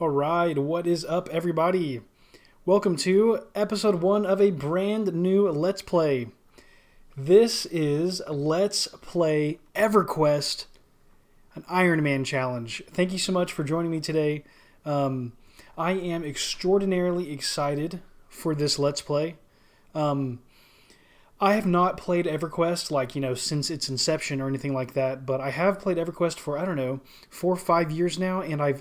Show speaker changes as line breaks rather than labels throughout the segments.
All right, what is up, everybody? Welcome to episode 1 of a brand new Let's Play. This is Let's Play EverQuest, an Ironman challenge. Thank you so much for joining me today. I am extraordinarily excited for this Let's Play. I have not played EverQuest, since its inception or anything like that, but I have played EverQuest for, 4 or 5 years now, and I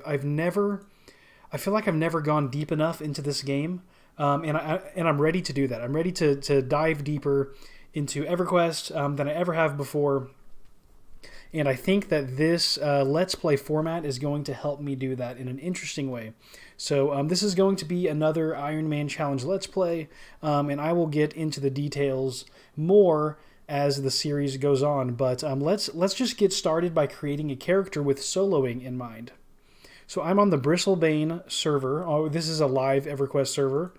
feel like I've never gone deep enough into this game, and I'm ready to do that. I'm ready to dive deeper into EverQuest than I ever have before, and I think that this Let's Play format is going to help me do that in an interesting way. So this is going to be another Ironman Challenge Let's Play, and I will get into the details more as the series goes on. But let's just get started by creating a character with soloing in mind. So I'm on the Bristlebane server. Oh, this is a live EverQuest server.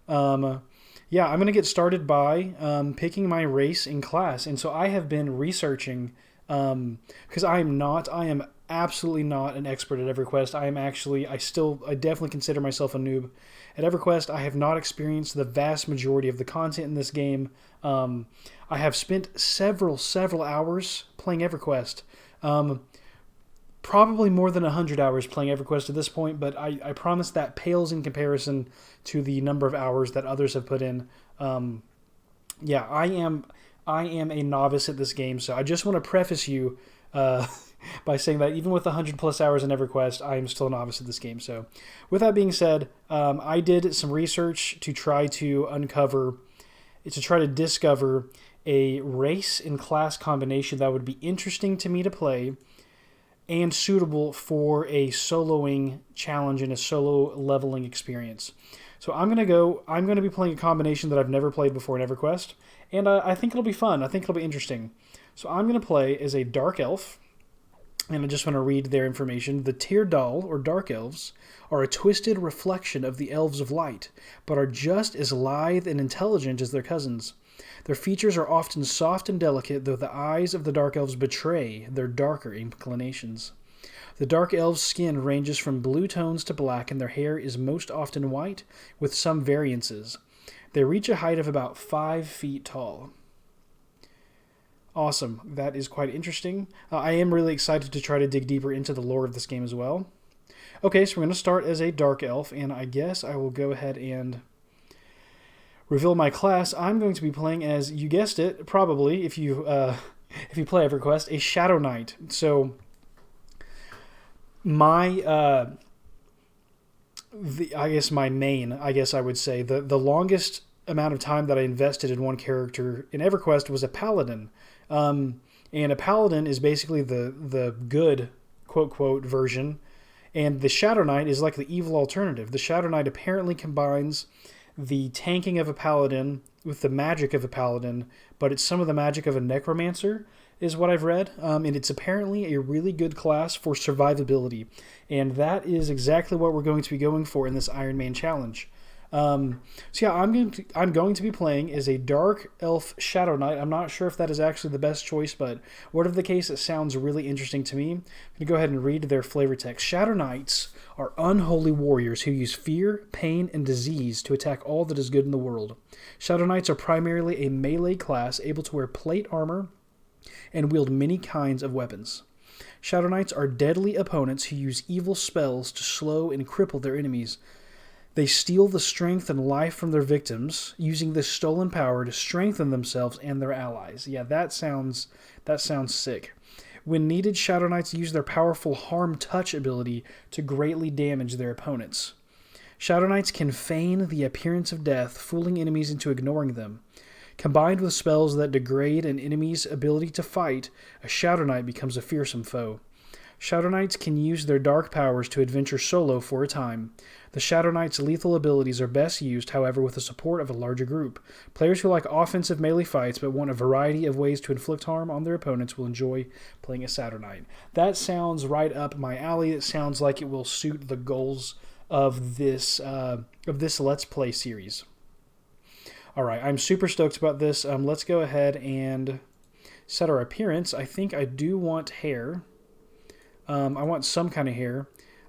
I'm going to get started by picking my race in class. And so I have been researching, because I am absolutely not an expert at EverQuest. I definitely consider myself a noob at EverQuest. I have not experienced the vast majority of the content in this game. I have spent several hours playing EverQuest. Probably more than 100 hours playing EverQuest at this point, but I promise that pales in comparison to the number of hours that others have put in. I am a novice at this game, so I just want to preface you by saying that even with 100 plus hours in EverQuest, I am still a novice at this game. So with that being said, I did some research to try to discover a race and class combination that would be interesting to me to play and suitable for a soloing challenge and a solo leveling experience. So I'm going to be playing a combination that I've never played before in EverQuest, and I think it'll be fun. I think it'll be interesting. So I'm going to play as a Dark Elf, and I just want to read their information. The Tyrdal, or Dark Elves, are a twisted reflection of the Elves of Light, but are just as lithe and intelligent as their cousins. Their features are often soft and delicate, though the eyes of the Dark Elves betray their darker inclinations. The Dark Elves' skin ranges from blue tones to black, and their hair is most often white, with some variances. They reach a height of about 5 feet tall. Awesome. That is quite interesting. I am really excited to try to dig deeper into the lore of this game as well. Okay, so we're going to start as a Dark Elf, and I guess I will go ahead and reveal my class. I'm going to be playing as, you guessed it, probably, if you play EverQuest, a Shadow Knight. So my longest amount of time that I invested in one character in EverQuest was a Paladin. And a Paladin is basically the good, quote, version, and the Shadow Knight is like the evil alternative. The Shadow Knight apparently combines the tanking of a Paladin with the magic of a Paladin, but it's some of the magic of a Necromancer, is what I've read, and it's apparently a really good class for survivability, and that is exactly what we're going to be going for in this Ironman challenge. I'm going to be playing as a Dark Elf Shadow Knight. I'm not sure if that is actually the best choice, but whatever the case, it sounds really interesting to me. I'm going to go ahead and read their flavor text. Shadow Knights are unholy warriors who use fear, pain, and disease to attack all that is good in the world. Shadow Knights are primarily a melee class, able to wear plate armor and wield many kinds of weapons. Shadow Knights are deadly opponents who use evil spells to slow and cripple their enemies. They steal the strength and life from their victims, using this stolen power to strengthen themselves and their allies. Yeah, that sounds sick. When needed, Shadow Knights use their powerful Harm Touch ability to greatly damage their opponents. Shadow Knights can feign the appearance of death, fooling enemies into ignoring them. Combined with spells that degrade an enemy's ability to fight, a Shadow Knight becomes a fearsome foe. Shadow Knights can use their dark powers to adventure solo for a time. The Shadow Knight's lethal abilities are best used, however, with the support of a larger group. Players who like offensive melee fights but want a variety of ways to inflict harm on their opponents will enjoy playing a Shadow Knight. That sounds right up my alley. It sounds like it will suit the goals of this Let's Play series. All right, I'm super stoked about this. Let's go ahead and set our appearance. I think I do want hair. I want some kind of hair.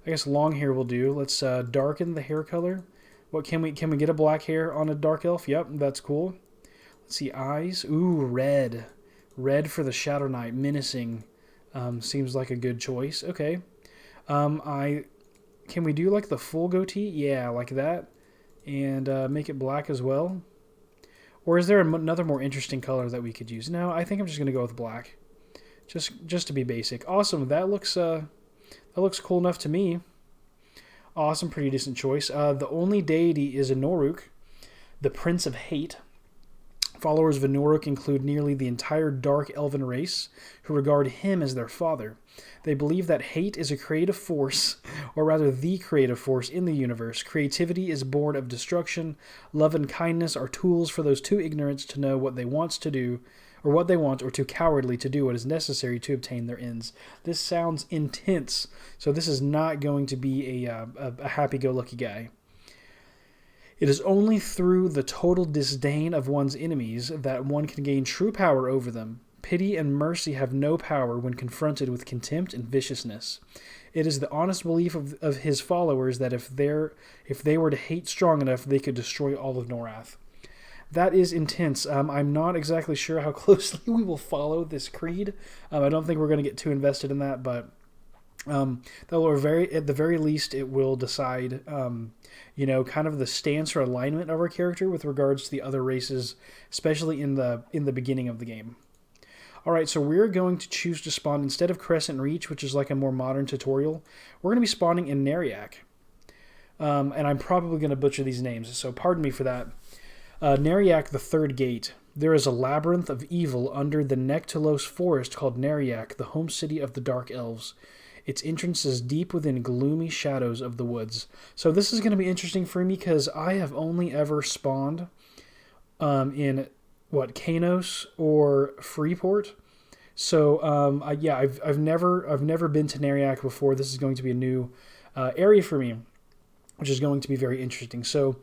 I guess long hair will do. Let's darken the hair color. What can we get a black hair on a dark elf? Yep, that's cool. Let's see, eyes. Ooh, red. Red for the Shadow Knight, menacing. Seems like a good choice. Okay. Can we do like the full goatee? Yeah, like that. And make it black as well. Or is there another more interesting color that we could use? No, I think I'm just going to go with black. Just to be basic. Awesome. That looks cool enough to me. Awesome, pretty decent choice. The only deity is a Neriak, the Prince of Hate. Followers of Neriak include nearly the entire Dark Elven race, who regard him as their father. They believe that hate is a creative force, or rather the creative force in the universe. Creativity is born of destruction. Love and kindness are tools for those too ignorant to know what they want to do, or what they want, or too cowardly to do what is necessary to obtain their ends. This sounds intense, so this is not going to be a happy-go-lucky guy. It is only through the total disdain of one's enemies that one can gain true power over them. Pity and mercy have no power when confronted with contempt and viciousness. It is the honest belief of his followers that if they were to hate strong enough, they could destroy all of Norath. That is intense. I'm not exactly sure how closely we will follow this creed. I don't think we're going to get too invested in that, but at the very least, it will decide, kind of the stance or alignment of our character with regards to the other races, especially in the beginning of the game. All right, so we're going to choose to spawn instead of Crescent Reach, which is like a more modern tutorial. We're going to be spawning in Neriak, and I'm probably going to butcher these names, so pardon me for that. Neriak, the Third Gate. There is a labyrinth of evil under the Nectalos forest called Neriak, the home city of the Dark Elves. Its entrance is deep within gloomy shadows of the woods. So this is going to be interesting for me because I have only ever spawned in Kanos or Freeport. So I've never been to Neriak before. This is going to be a new area for me, which is going to be very interesting. So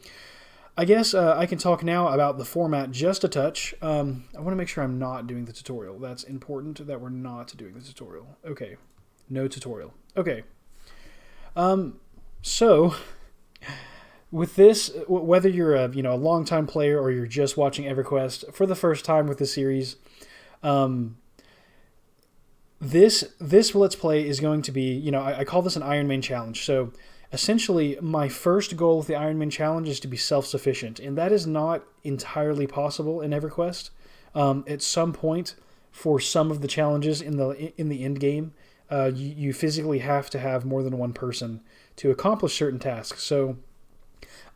I guess I can talk now about the format just a touch. I want to make sure I'm not doing the tutorial. That's important that we're not doing the tutorial. Okay. No tutorial. Okay. So with this, whether you're a long-time player or you're just watching EverQuest for the first time with the series, this Let's Play is going to be, I call this an Ironman challenge. So essentially, my first goal with the Ironman challenge is to be self-sufficient, and that is not entirely possible in EverQuest. At some point, for some of the challenges in the end game, you physically have to have more than one person to accomplish certain tasks. So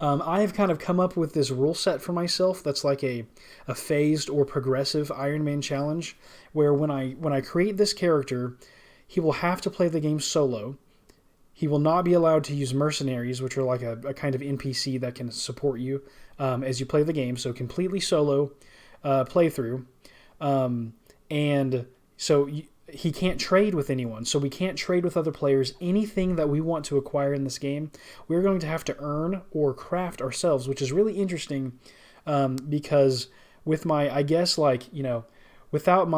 I have kind of come up with this rule set for myself that's like a phased or progressive Ironman challenge, where when I create this character, he will have to play the game solo. He will not be allowed to use mercenaries, which are like a kind of NPC that can support you as you play the game. So completely solo playthrough. And so he can't trade with anyone. So we can't trade with other players. Anything that we want to acquire in this game, we're going to have to earn or craft ourselves, which is really interesting because with my, I guess, without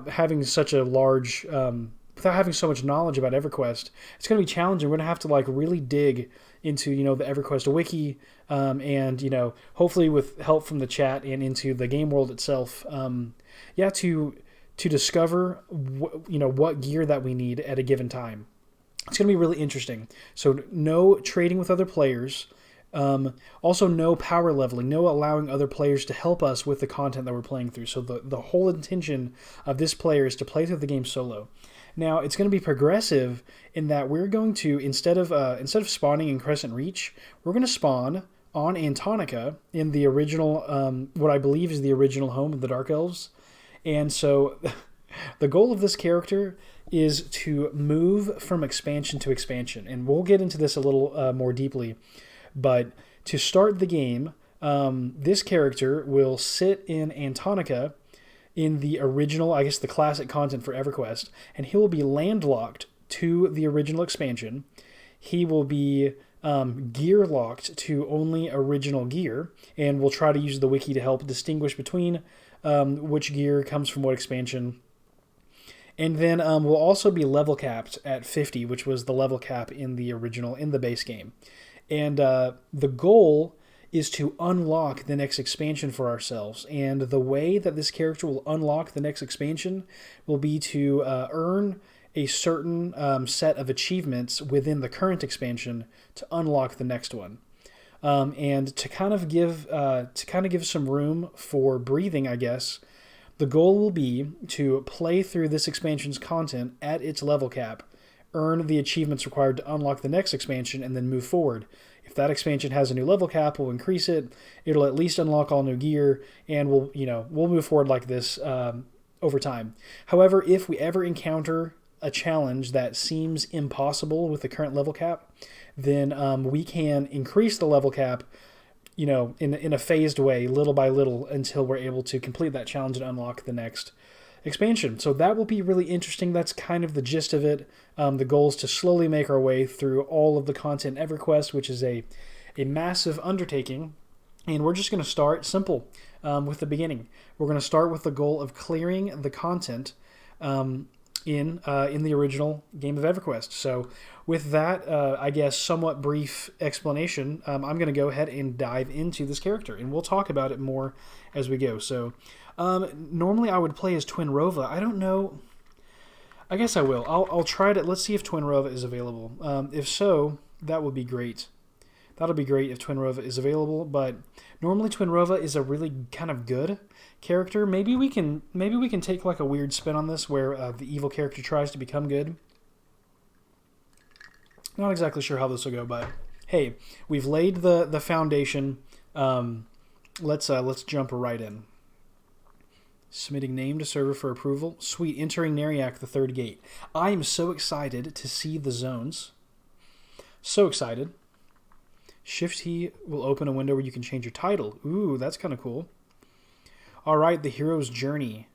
having such a large... without having so much knowledge about EverQuest, it's going to be challenging. We're going to have to really dig into the EverQuest wiki, and hopefully with help from the chat and into the game world itself, to discover what gear that we need at a given time. It's going to be really interesting. So no trading with other players. Also no power leveling, no allowing other players to help us with the content that we're playing through. So the whole intention of this player is to play through the game solo. Now, it's going to be progressive in that we're going to, instead of spawning in Crescent Reach, we're going to spawn on Antonica in the original, what I believe is the original home of the Dark Elves. And so the goal of this character is to move from expansion to expansion. And we'll get into this a little more deeply. But to start the game, this character will sit in Antonica in the original, I guess the classic content for EverQuest, and he will be landlocked to the original expansion. He will be gear locked to only original gear, and we'll try to use the wiki to help distinguish between which gear comes from what expansion. And then we'll also be level capped at 50, which was the level cap in the original, in the base game. And the goal is to unlock the next expansion for ourselves. And the way that this character will unlock the next expansion will be to earn a certain set of achievements within the current expansion to unlock the next one. And to kind of give some room for breathing, I guess, the goal will be to play through this expansion's content at its level cap, earn the achievements required to unlock the next expansion, and then move forward. If that expansion has a new level cap, we'll increase it. It'll at least unlock all new gear, and we'll move forward like this over time. However, if we ever encounter a challenge that seems impossible with the current level cap, then we can increase the level cap, in a phased way, little by little, until we're able to complete that challenge and unlock the next expansion. So that will be really interesting. That's kind of the gist of it. The goal is to slowly make our way through all of the content in EverQuest, which is a massive undertaking. And we're just going to start simple with the beginning. We're going to start with the goal of clearing the content in the original game of EverQuest. So with that, I guess, somewhat brief explanation, I'm going to go ahead and dive into this character, and we'll talk about it more as we go. So normally I would play as Twinnrova. I don't know. I guess I will. I'll try to. Let's see if Twinnrova is available. If so, that would be great. That'll be great if Twinnrova is available, but normally Twinnrova is a really kind of good character. Maybe we can take like a weird spin on this where the evil character tries to become good. Not exactly sure how this will go, but hey, we've laid the foundation. Let's jump right in. Submitting name to server for approval. Sweet, entering Neriak, the third gate. I am so excited to see the zones. So excited. Shift-T will open a window where you can change your title. Ooh, that's kind of cool. All right, the hero's journey.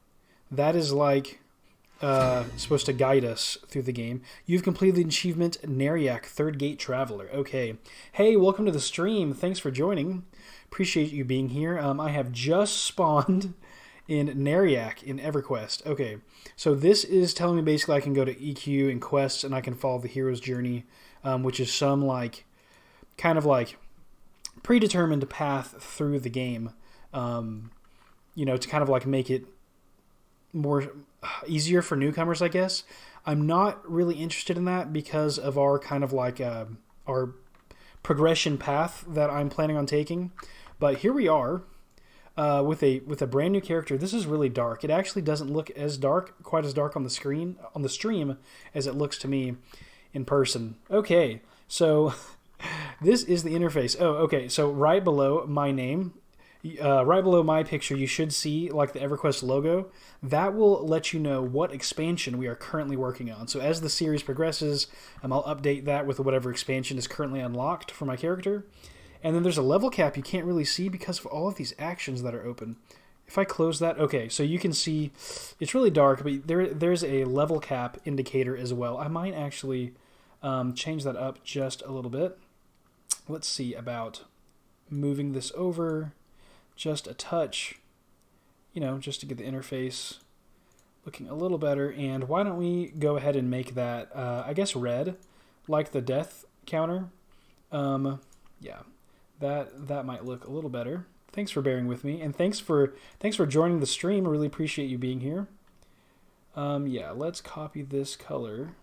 That is like supposed to guide us through the game. You've completed the achievement Neriak, Third Gate Traveler. Okay. Hey, welcome to the stream. Thanks for joining. Appreciate you being here. I have just spawned in Neriak in EverQuest. Okay, so this is telling me basically I can go to EQ and quests and I can follow the hero's journey, which is some kind of predetermined path through the game, to kind of make it more easier for newcomers, I guess. I'm not really interested in that because of our kind of our progression path that I'm planning on taking. But here we are with a brand new character. This is really dark. It actually doesn't look quite as dark on the stream as it looks to me in person. Okay, so this is the interface. Oh, okay. So right below my name, right below my picture, you should see the EverQuest logo. That will let you know what expansion we are currently working on. So as the series progresses, I'll update that with whatever expansion is currently unlocked for my character. And then there's a level cap you can't really see because of all of these actions that are open. If I close that, okay, so you can see it's really dark, but there's a level cap indicator as well. I might actually change that up just a little bit. Let's see about moving this over just a touch, just to get the interface looking a little better. And why don't we go ahead and make that, I guess, red, like the death counter. Yeah, that might look a little better. Thanks for bearing with me, and thanks for joining the stream. I really appreciate you being here. Yeah, let's copy this color.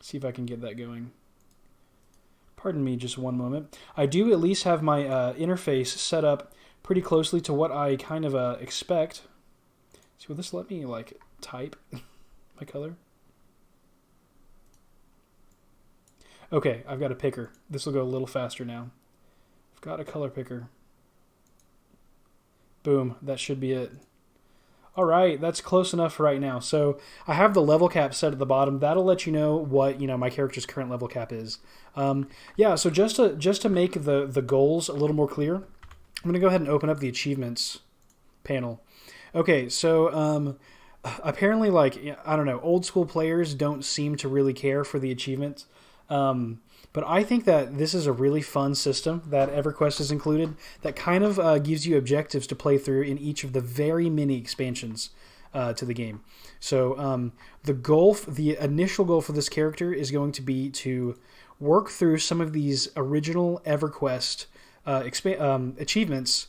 See if I can get that going. Pardon me just one moment. I do at least have my interface set up pretty closely to what I kind of expect. So will this let me type my color? Okay, I've got a picker. This will go a little faster now. I've got a color picker. Boom, that should be it. All right, that's close enough for right now. So I have the level cap set at the bottom. That'll let you know what my character's current level cap is. Yeah. So just to make the goals a little more clear, I'm gonna go ahead and open up the achievements panel. Okay. So apparently, I don't know, old school players don't seem to really care for the achievements. But I think that this is a really fun system that EverQuest has included that kind of gives you objectives to play through in each of the very many expansions to the game. So the initial goal for this character is going to be to work through some of these original EverQuest achievements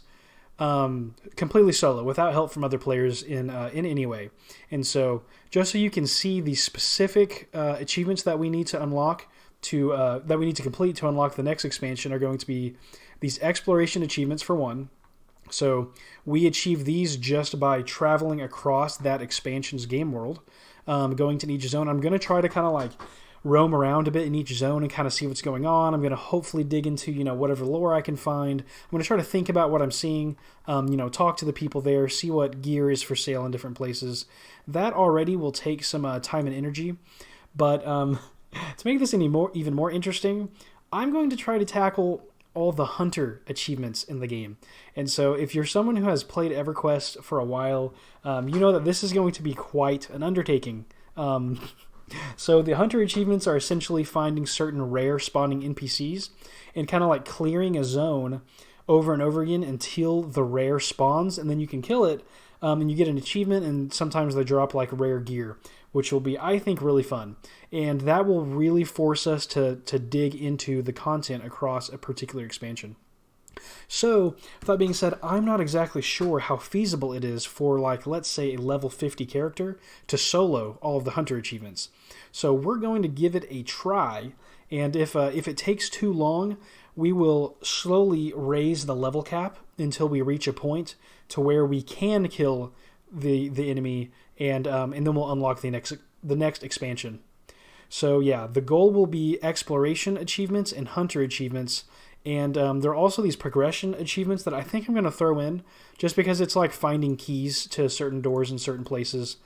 completely solo without help from other players in any way. And so just so you can see the specific achievements that we need to unlock that we need to complete to unlock the next expansion are going to be these exploration achievements for one. So we achieve these just by traveling across that expansion's game world, going to each zone. I'm going to try to kind of like roam around a bit in each zone and kind of see what's going on. I'm going to hopefully dig into, whatever lore I can find. I'm going to try to think about what I'm seeing, talk to the people there, see what gear is for sale in different places. That already will take some time and energy. But to make this even more interesting, I'm going to try to tackle all the hunter achievements in the game. And so if you're someone who has played EverQuest for a while, you know that this is going to be quite an undertaking. So the hunter achievements are essentially finding certain rare spawning NPCs and kind of like clearing a zone over and over again until the rare spawns, and then you can kill it, and you get an achievement, and sometimes they drop like rare gear, which will be, I think, really fun. And that will really force us to dig into the content across a particular expansion. So, with that being said, I'm not exactly sure how feasible it is for, like, let's say a level 50 character to solo all of the hunter achievements. So we're going to give it a try, and if it takes too long, we will slowly raise the level cap until we reach a point to where we can kill the enemy, and then we'll unlock the next expansion. So yeah, the goal will be exploration achievements and hunter achievements. And there are also these progression achievements that I think I'm going to throw in just because it's like finding keys to certain doors in certain places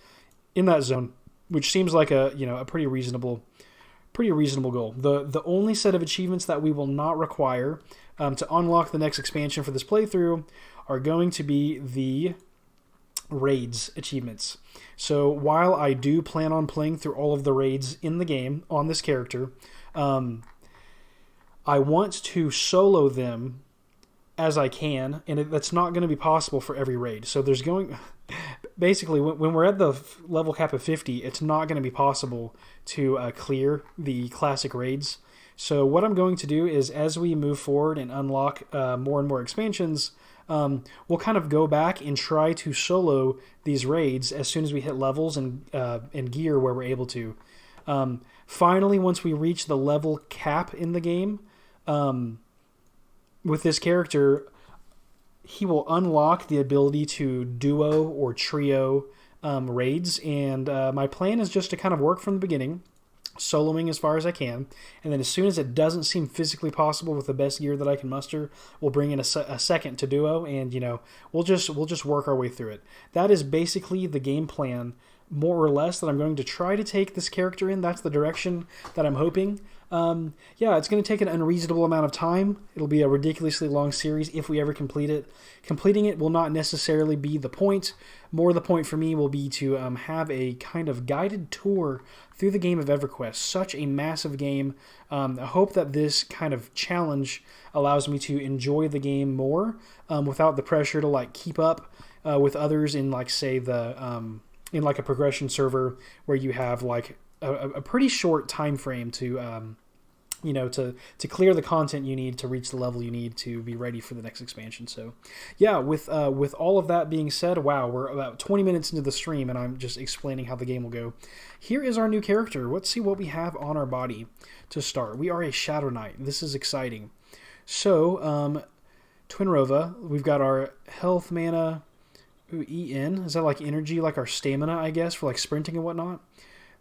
in that zone, which seems like a pretty reasonable goal. The only set of achievements that we will not require to unlock the next expansion for this playthrough are going to be the raids achievements. So while I do plan on playing through all of the raids in the game on this character, I want to solo them as I can, and that's not going to be possible for every raid. So there's basically, when we're at the level cap of 50, it's not going to be possible to clear the classic raids. So what I'm going to do is, as we move forward and unlock more and more expansions, we'll kind of go back and try to solo these raids as soon as we hit levels and gear where we're able to. Finally, once we reach the level cap in the game, with this character, he will unlock the ability to duo or trio raids, and my plan is just to kind of work from the beginning, soloing as far as I can, and then as soon as it doesn't seem physically possible with the best gear that I can muster, we'll bring in a second to duo, and we'll just work our way through it. That is basically the game plan, more or less, that I'm going to try to take this character in. That's the direction that I'm hoping. It's going to take an unreasonable amount of time. It'll be a ridiculously long series if we ever complete it. Completing it will not necessarily be the point. More the point for me will be to have a kind of guided tour through the game of EverQuest. Such a massive game. I hope that this kind of challenge allows me to enjoy the game more without the pressure to like keep up with others in like say in like a progression server where you have like a pretty short time frame to clear the content you need to reach the level you need to be ready for the next expansion. So yeah, with all of that being said, wow, we're about 20 minutes into the stream and I'm just explaining how the game will go. Here is our new character. Let's see what we have on our body to start. We are a Shadow Knight. This is exciting. So Twinnrova, we've got our health mana. Ooh, EN, is that like energy, like our stamina, I guess, for like sprinting and whatnot?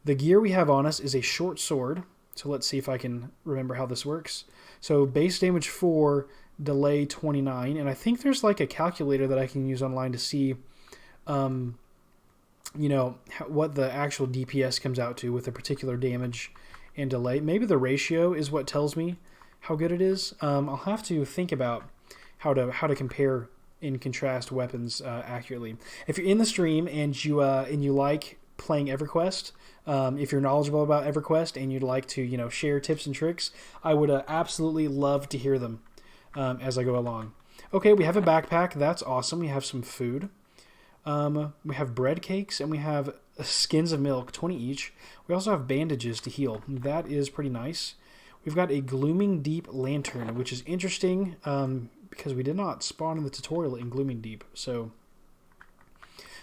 The gear we have on us is a short sword. So let's see if I can remember how this works. So base damage 4, delay 29, and I think there's like a calculator that I can use online to see, what the actual DPS comes out to with a particular damage and delay. Maybe the ratio is what tells me how good it is. I'll have to think about how to compare and contrast weapons accurately. If you're in the stream and you like playing EverQuest. If you're knowledgeable about EverQuest and you'd like to, share tips and tricks, I would absolutely love to hear them as I go along. Okay, we have a backpack. That's awesome. We have some food. We have bread cakes, and we have skins of milk, 20 each. We also have bandages to heal. That is pretty nice. We've got a Glooming Deep lantern, which is interesting because we did not spawn in the tutorial in Glooming Deep. So,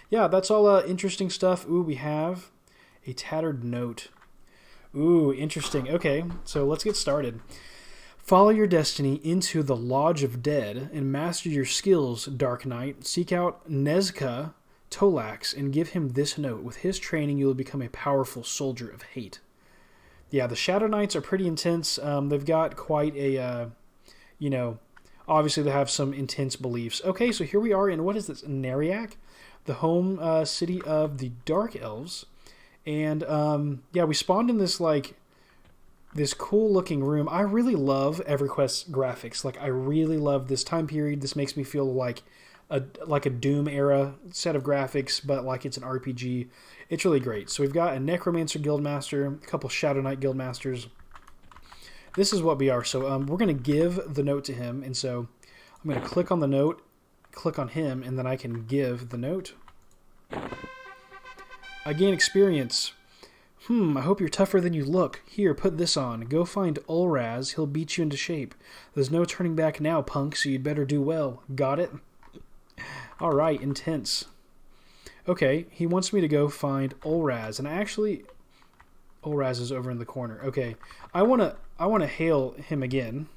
yeah, that's all interesting stuff. Ooh, we have a tattered note. Ooh, interesting. Okay, so let's get started. Follow your destiny into the Lodge of Dead and master your skills, Dark Knight. Seek out Nezka Tolax and give him this note. With his training, you will become a powerful soldier of hate. Yeah, the Shadow Knights are pretty intense. They've got quite a, obviously they have some intense beliefs. Okay, so here we are in, what is this, Neriak? The home city of the Dark Elves. And, we spawned in this, this cool-looking room. I really love EverQuest graphics. I really love this time period. This makes me feel like a Doom-era set of graphics, but like it's an RPG. It's really great. So we've got a Necromancer Guildmaster, a couple Shadow Knight Guildmasters. This is what we are. So we're going to give the note to him, and so I'm going to click on the note, click on him, and then I can give the note. I gain experience. I hope you're tougher than you look. Here, put this on. Go find Ulraz. He'll beat you into shape. There's no turning back now, punk, so you'd better do well. Got it? All right, intense. Okay, he wants me to go find Ulraz, and Ulraz is over in the corner. Okay, I wanna hail him again.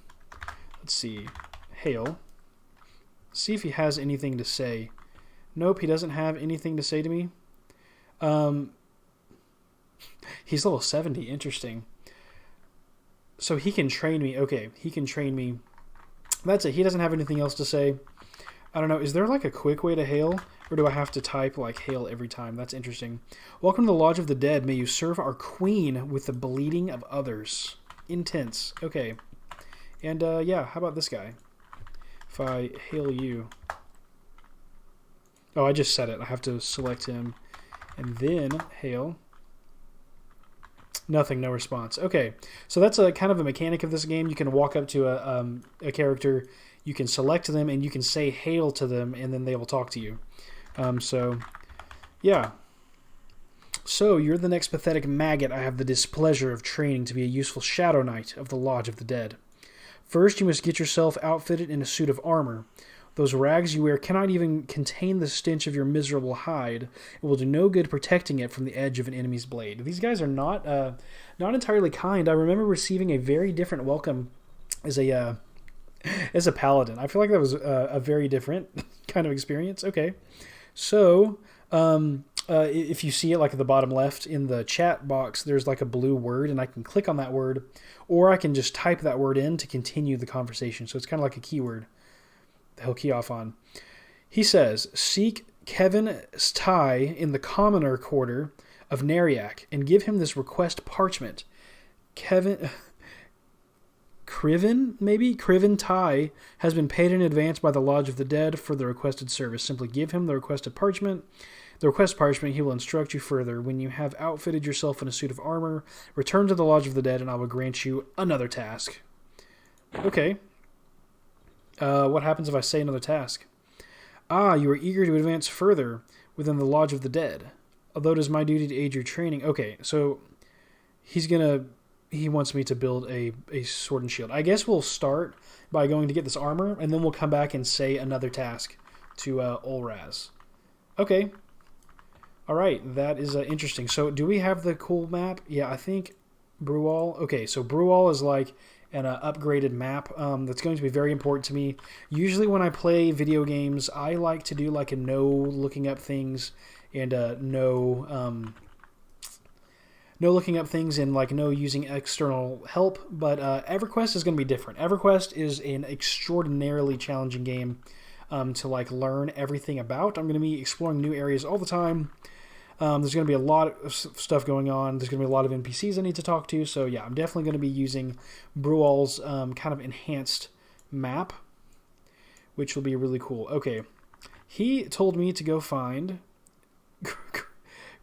Let's see, hail. See if he has anything to say. Nope, he doesn't have anything to say to me. He's level 70. Interesting. So he can train me. Okay, he can train me. That's it. He doesn't have anything else to say. I don't know. Is there a quick way to hail? Or do I have to type hail every time? That's interesting. Welcome to the Lodge of the Dead. May you serve our queen with the bleeding of others. Intense. Okay. And how about this guy? If I hail you. Oh, I just said it. I have to select him. And then hail. Nothing, no response. Okay, so that's a kind of a mechanic of this game. You can walk up to a character, you can select them, and you can say hail to them, and then they will talk to you. Yeah. So, you're the next pathetic maggot I have the displeasure of training to be a useful Shadow Knight of the Lodge of the Dead. First, you must get yourself outfitted in a suit of armor. Those rags you wear cannot even contain the stench of your miserable hide. It will do no good protecting it from the edge of an enemy's blade. These guys are not entirely kind. I remember receiving a very different welcome as a paladin. I feel like that was a very different kind of experience. Okay, so if you see it at the bottom left in the chat box, there's a blue word, and I can click on that word, or I can just type that word in to continue the conversation. So it's kind of like a keyword. He'll key off on. He says, seek Kevin Ty in the commoner quarter of Neriak and give him this request parchment. Criven Ty has been paid in advance by the Lodge of the Dead for the requested service. Simply give him the request parchment. He will instruct you further. When you have outfitted yourself in a suit of armor, return to the Lodge of the Dead and I will grant you another task. Okay. What happens if I say another task? You are eager to advance further within the Lodge of the Dead. Although it is my duty to aid your training. Okay, so he wants me to build a sword and shield. I guess we'll start by going to get this armor, and then we'll come back and say another task to Ulraz. Okay. All right, that is interesting. So do we have the cool map? Yeah, I think Brewall. Okay, so Brewall is an upgraded map that's going to be very important to me. Usually when I play video games, I like to do a no looking up things and no looking up things and no using external help. But EverQuest is going to be different. EverQuest is an extraordinarily challenging game to learn everything about. I'm going to be exploring new areas all the time. There's going to be a lot of stuff going on. There's going to be a lot of NPCs I need to talk to. So yeah, I'm definitely going to be using Brewall's kind of enhanced map, which will be really cool. Okay, he told me to go find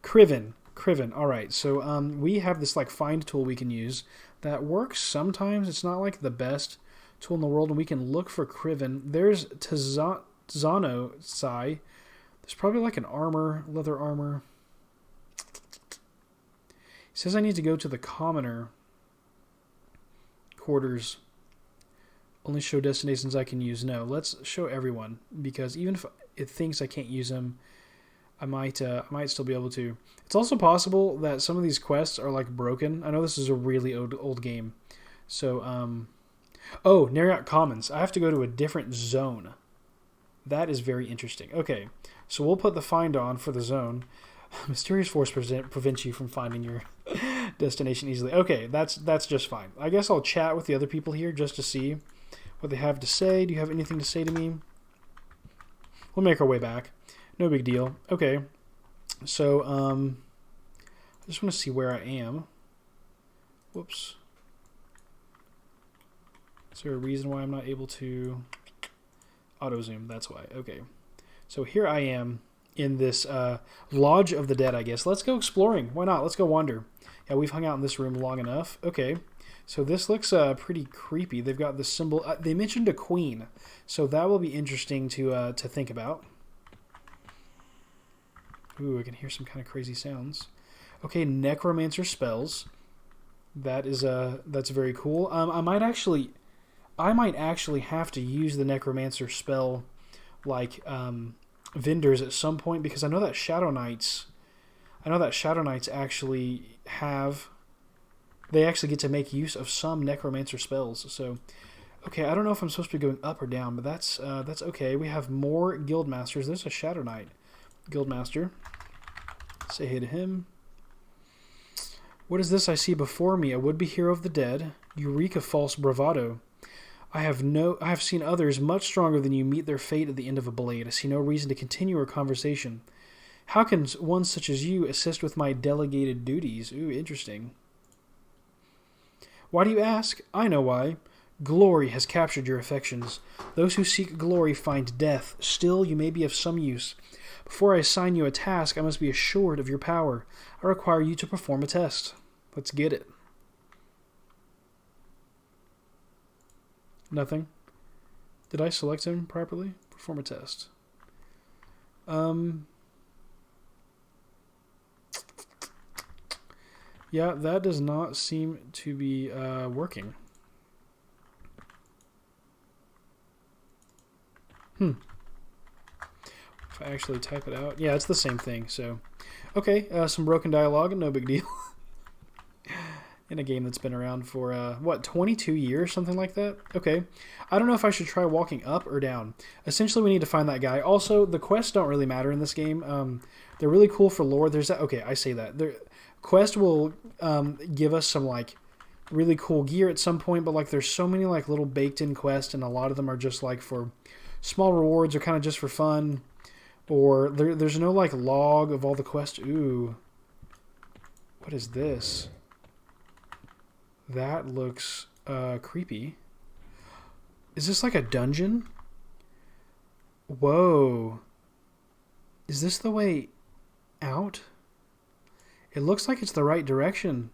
Criven. Criven. All right, so we have this like find tool we can use that works sometimes. It's not like the best tool in the world, and we can look for Criven. There's Tazano Sai. There's probably like an armor, leather armor. He says I need to go to the commoner quarters. Only show destinations I can use. No, let's show everyone, because even if it thinks I can't use them, I might still be able to. It's also possible that some of these quests are like broken. I know this is a really old game. So, oh, Neriak Commons. I have to go to a different zone. That is very interesting. Okay, so we'll put the find on for the zone. Mysterious force prevents you from finding your destination easily. Okay, that's just fine. I guess I'll chat with the other people here just to see what they have to say. Do you have anything to say to me? We'll make our way back. No big deal. Okay, so I just want to see where I am. Whoops. Is there a reason why I'm not able to auto zoom? That's why. Okay, so here I am in this Lodge of the Dead, I guess. Let's go exploring. Why not? Let's go wander. Yeah, we've hung out in this room long enough. Okay, so this looks pretty creepy. They've got the symbol. They mentioned a queen, so that will be interesting to think about. Ooh, I can hear some kind of crazy sounds. Okay, necromancer spells. That is that's very cool. I might actually have to use the necromancer spell like vendors at some point, because I know that Shadow Knights actually have, they actually get to make use of some necromancer spells. So okay, I don't know if I'm supposed to be going up or down, but that's okay. We have more guild masters. There's a Shadow Knight guild master. Say hey to him. What is this I see before me? A would-be hero of the dead. You reek of false bravado. I have seen others much stronger than you meet their fate at the end of a blade. I see no reason to continue our conversation. How can one such as you assist with my delegated duties? Ooh, interesting. Why do you ask? I know why. Glory has captured your affections. Those who seek glory find death. Still, you may be of some use. Before I assign you a task, I must be assured of your power. I require you to perform a test. Let's get it. Nothing. Did I select him properly? Perform a test. Yeah, that does not seem to be working. If I actually type it out. Yeah, it's the same thing. So, okay, some broken dialogue, no big deal. In a game that's been around for, 22 years, something like that? Okay. I don't know if I should try walking up or down. Essentially, we need to find that guy. Also, the quests don't really matter in this game. They're really cool for lore. There's that. Okay, I say that. Quest will give us some, like, really cool gear at some point, but, like, there's so many, like, little baked-in quests, and a lot of them are just, like, for small rewards or kind of just for fun. Or there's no, like, log of all the quests. Ooh. What is this? That looks creepy. Is this like a dungeon? Whoa. Is this the way out? It looks like it's the right direction.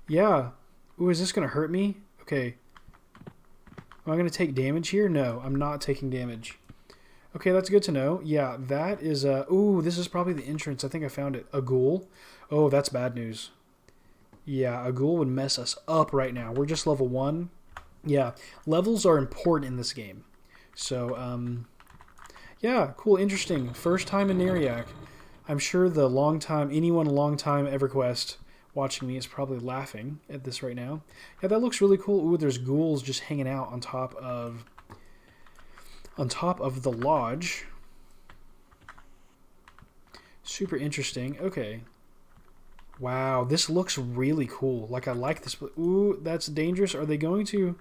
Yeah. Ooh, is this going to hurt me? Okay. Am I going to take damage here? No, I'm not taking damage. Okay, that's good to know. Yeah, that is... ooh, this is probably the entrance. I think I found it. A ghoul? Oh, that's bad news. Yeah, a ghoul would mess us up right now. We're just level 1. Yeah, levels are important in this game. So, yeah, cool, interesting. First time in Neriak. I'm sure anyone long time EverQuest watching me is probably laughing at this right now. Yeah, that looks really cool. Ooh, there's ghouls just hanging out on top of the lodge. Super interesting. Okay. Wow, this looks really cool. Like, I like this. Ooh, that's dangerous. Are they going to...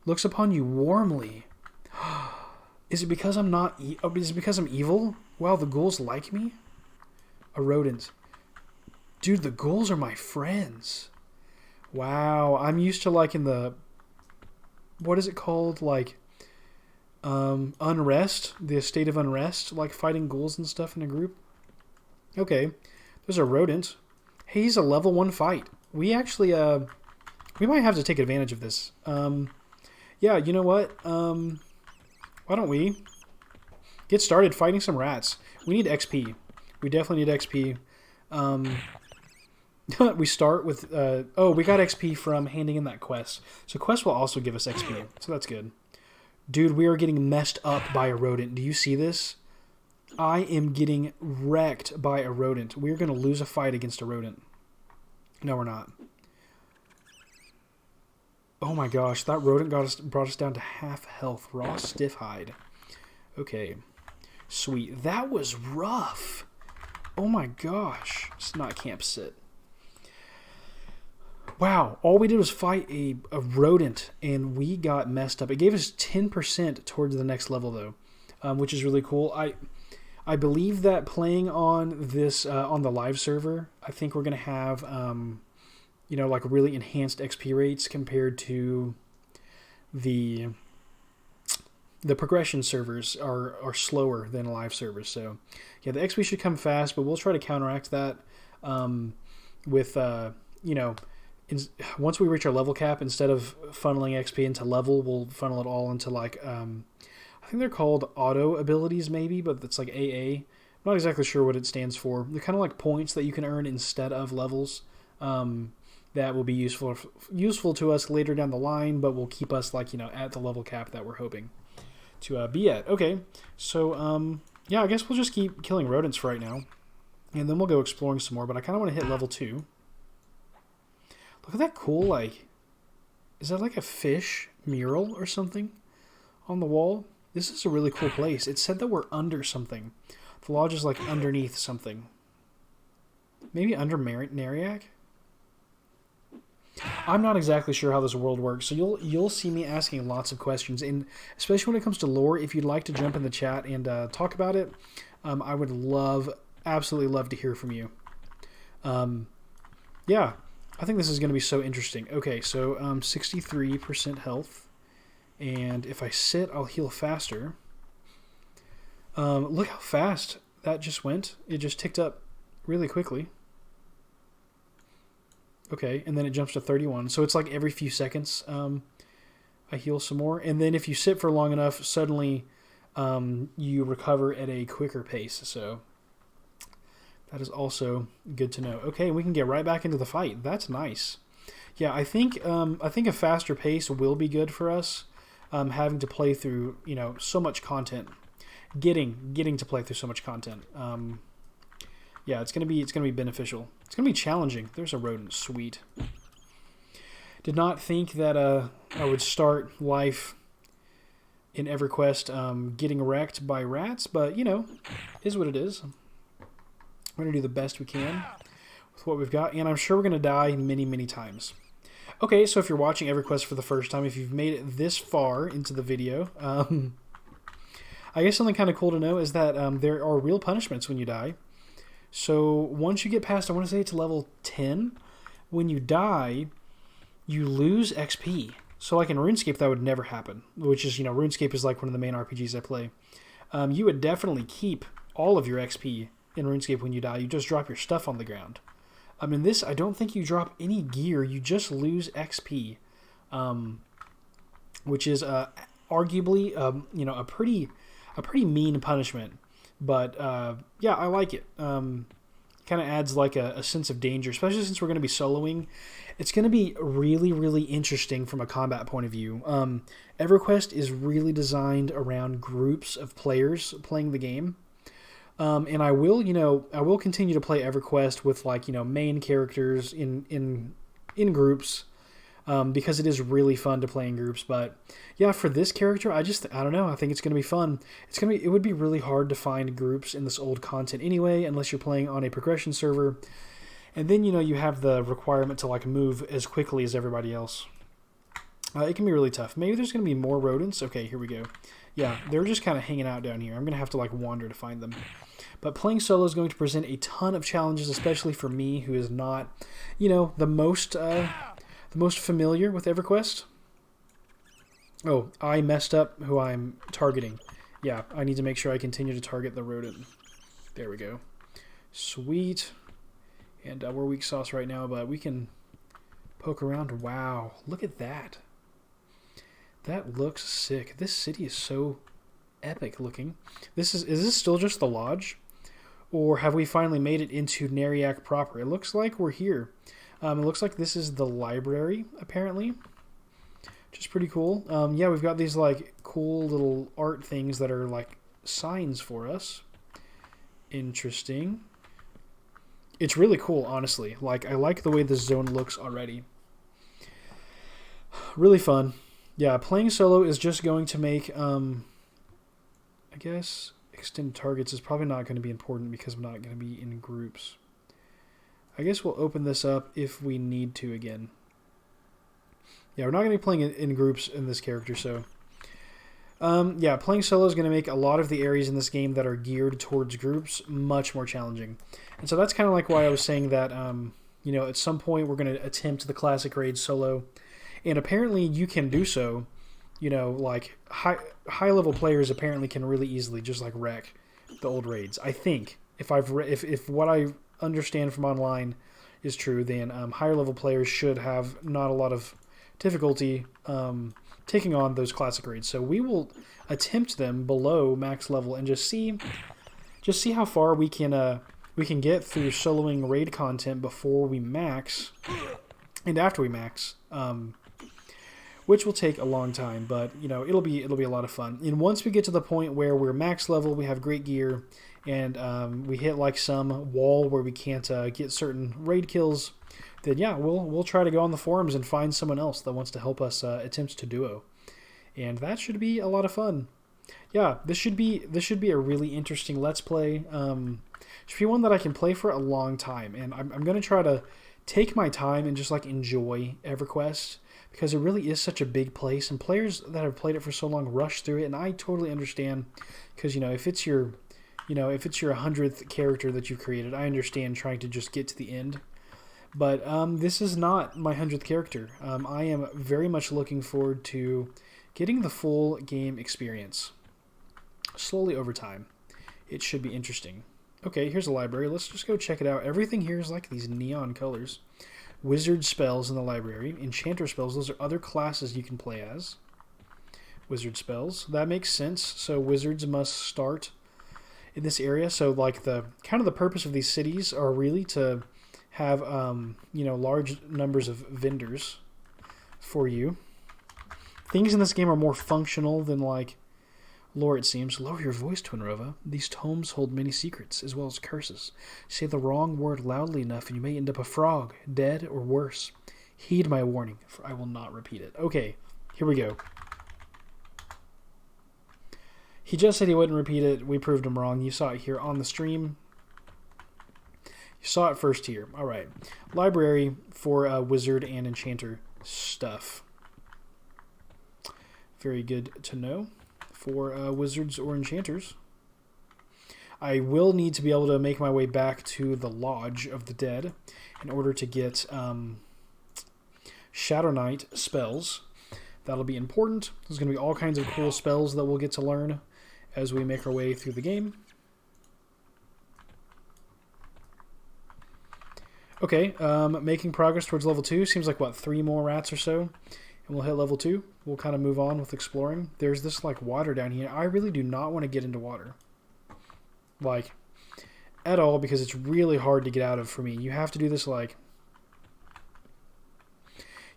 Looks upon you warmly. Is it because I'm not... is it because I'm evil? Wow, the ghouls like me? A rodent. Dude, the ghouls are my friends. Wow, I'm used to, like, in the... What is it called? Like, unrest? The state of unrest? Like, fighting ghouls and stuff in a group? Okay, there's a rodent. Hey, he's a level 1 fight. We actually, we might have to take advantage of this. Yeah, you know what? Why don't we get started fighting some rats? We need XP. We definitely need XP. We start with... oh, we got XP from handing in that quest. So quest will also give us XP. So that's good. Dude, we are getting messed up by a rodent. Do you see this? I am getting wrecked by a rodent. We're going to lose a fight against a rodent. No, we're not. Oh my gosh, that rodent brought us down to half health. Raw stiff hide. Okay. Sweet. That was rough. Oh my gosh. It's not camp sit. Wow. All we did was fight a rodent, and we got messed up. It gave us 10% towards the next level, though, which is really cool. I believe that playing on this on the live server, I think we're going to have, you know, like really enhanced XP rates compared to the progression servers are slower than live servers. So yeah, the XP should come fast, but we'll try to counteract that with, you know, once we reach our level cap, instead of funneling XP into level, we'll funnel it all into like, I think they're called auto abilities maybe, but it's like AA. I'm not exactly sure what it stands for. They're kind of like points that you can earn instead of levels. That will be useful to us later down the line, but will keep us like, you know, at the level cap that we're hoping to be at. Okay, so yeah, I guess we'll just keep killing rodents for right now, and then we'll go exploring some more. But I kind of want to hit level 2. Look at that cool, like, is that like a fish mural or something on the wall? This is a really cool place. It said that we're under something. The lodge is like underneath something. Maybe under Neriak? I'm not exactly sure how this world works, so you'll see me asking lots of questions, and especially when it comes to lore, if you'd like to jump in the chat and talk about it, I would absolutely love to hear from you. Yeah, I think this is going to be so interesting. Okay, so 63% health, and if I sit, I'll heal faster. Look how fast that just went. It just ticked up really quickly. Okay, and then it jumps to 31. So it's like every few seconds I heal some more. And then if you sit for long enough, suddenly you recover at a quicker pace. So that is also good to know. Okay, we can get right back into the fight. That's nice. Yeah, I think a faster pace will be good for us. Having to play through, you know, so much content. Getting to play through so much content. Yeah, it's gonna be beneficial. It's gonna be challenging. There's a rodent. Sweet. Did not think that I would start life in EverQuest getting wrecked by rats, but you know, is what it is. We're gonna do the best we can with what we've got, and I'm sure we're gonna die many times. Okay, so if you're watching EverQuest for the first time, if you've made it this far into the video, I guess something kind of cool to know is that there are real punishments when you die. So once you get past, I want to say it's level 10, when you die, you lose XP. So like in RuneScape, that would never happen, which is, you know, RuneScape is like one of the main RPGs I play. You would definitely keep all of your XP in RuneScape when you die. You just drop your stuff on the ground. In this, I don't think you drop any gear. You just lose XP, which is arguably, you know, a pretty mean punishment. But yeah, I like it. Kind of adds like a sense of danger, especially since we're going to be soloing. It's going to be really interesting from a combat point of view. EverQuest is really designed around groups of players playing the game. And I will continue to play EverQuest with like, you know, main characters in groups. Because it is really fun to play in groups. But yeah, for this character, I don't know. I think it's going to be fun. It would be really hard to find groups in this old content anyway, unless you're playing on a progression server. And then, you know, you have the requirement to like move as quickly as everybody else. It can be really tough. Maybe there's going to be more rodents. Okay, here we go. Yeah, they're just kind of hanging out down here. I'm going to have to like wander to find them. But playing solo is going to present a ton of challenges, especially for me, who is not, you know, the most familiar with EverQuest. Oh, I messed up who I'm targeting. Yeah, I need to make sure I continue to target the rodent. There we go. Sweet. And we're weak sauce right now, but we can poke around. Wow, look at that. That looks sick. This city is so epic looking. Is this still just the lodge? Or have we finally made it into Neriak proper? It looks like we're here. It looks like this is the library, apparently. Which is pretty cool. Yeah, we've got these like cool little art things that are like signs for us. Interesting. It's really cool, honestly. Like, I like the way this zone looks already. Really fun. Yeah, playing solo is just going to make, I guess, extended targets is probably not going to be important because I'm not going to be in groups. I guess we'll open this up if we need to again. Yeah, we're not going to be playing in groups in this character, so... yeah, playing solo is going to make a lot of the areas in this game that are geared towards groups much more challenging. And so that's kind of like why I was saying that, you know, at some point we're going to attempt the classic raid solo. And apparently you can do so. You know, like high-level players apparently can really easily just like wreck the old raids. I think if what I understand from online is true, then higher-level players should have not a lot of difficulty taking on those classic raids. So we will attempt them below max level and just see how far we can get through soloing raid content before we max and after we max, which will take a long time, but you know it'll be a lot of fun. And once we get to the point where we're max level, we have great gear, and we hit like some wall where we can't get certain raid kills, then yeah, we'll try to go on the forums and find someone else that wants to help us attempt to duo, and that should be a lot of fun. Yeah, this should be a really interesting Let's Play. Should be one that I can play for a long time, and I'm gonna try to take my time and just like enjoy EverQuest because it really is such a big place, and players that have played it for so long rush through it, and I totally understand because you know if it's your 100th character that you've created, I understand trying to just get to the end. But this is not my 100th character. I am very much looking forward to getting the full game experience. Slowly over time. It should be interesting. Okay, here's a library. Let's just go check it out. Everything here is like these neon colors. Wizard spells in the library. Enchanter spells. Those are other classes you can play as. Wizard spells. That makes sense. So wizards must start in this area. So like the purpose of these cities are really to have large numbers of vendors for you. Things in this game are more functional than like lore, it seems. Lower your voice, Twinnrova. These tomes hold many secrets as well as curses. Say the wrong word loudly enough and you may end up a frog, dead or worse. Heed my warning, for I will not repeat it. Okay, here we go. He just said he wouldn't repeat it. We proved him wrong. You saw it here on the stream. You saw it first here. All right. Library for wizard and enchanter stuff. Very good to know for wizards or enchanters. I will need to be able to make my way back to the Lodge of the Dead in order to get Shadow Knight spells. That'll be important. There's going to be all kinds of cool spells that we'll get to learn as we make our way through the game. Okay, making progress towards level 2. Seems like, what, 3 more rats or so? And we'll hit level 2. We'll kind of move on with exploring. There's this, like, water down here. I really do not want to get into water. Like, at all, because it's really hard to get out of for me. You have to do this, like...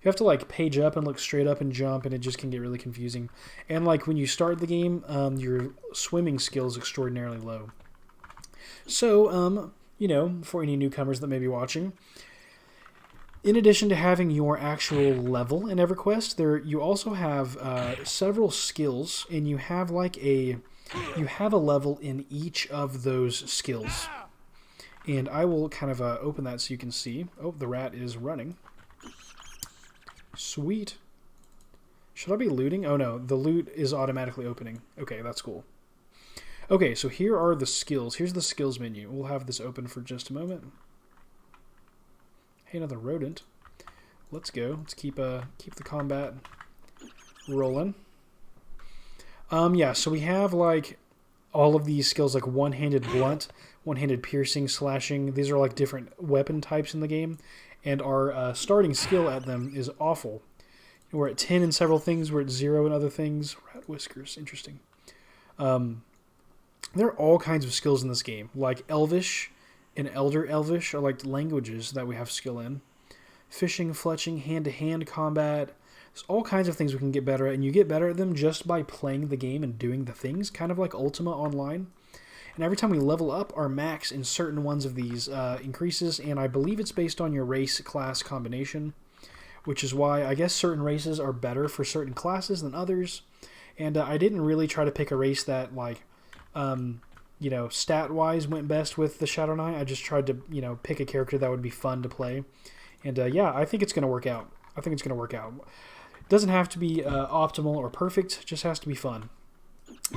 You have to, like, page up and look straight up and jump, and it just can get really confusing. And, like, when you start the game, your swimming skill is extraordinarily low. So, you know, for any newcomers that may be watching, in addition to having your actual level in EverQuest, you also have several skills, and you have a level in each of those skills. And I will kind of open that so you can see. Oh, the rat is running. Sweet. Should I be looting? Oh no, the loot is automatically opening. Okay, that's cool. Okay, so here are the skills. Here's the skills menu. We'll have this open for just a moment. Hey, another rodent. Let's go. Let's keep the combat rolling. Yeah, so we have like all of these skills, like one-handed blunt, one-handed piercing, slashing, these are like different weapon types in the game, and our starting skill at them is awful. We're at 10 in several things, we're at 0 in other things. Rat whiskers, interesting. There are all kinds of skills in this game, like Elvish and Elder Elvish are like languages that we have skill in. Fishing, fletching, hand-to-hand combat. There's all kinds of things we can get better at, and you get better at them just by playing the game and doing the things, kind of like Ultima Online. And every time we level up, our max in certain ones of these increases, and I believe it's based on your race class combination, which is why I guess certain races are better for certain classes than others. And I didn't really try to pick a race that, like, stat-wise went best with the Shadow Knight. I just tried to, pick a character that would be fun to play. And, I think it's going to work out. It doesn't have to be optimal or perfect. It just has to be fun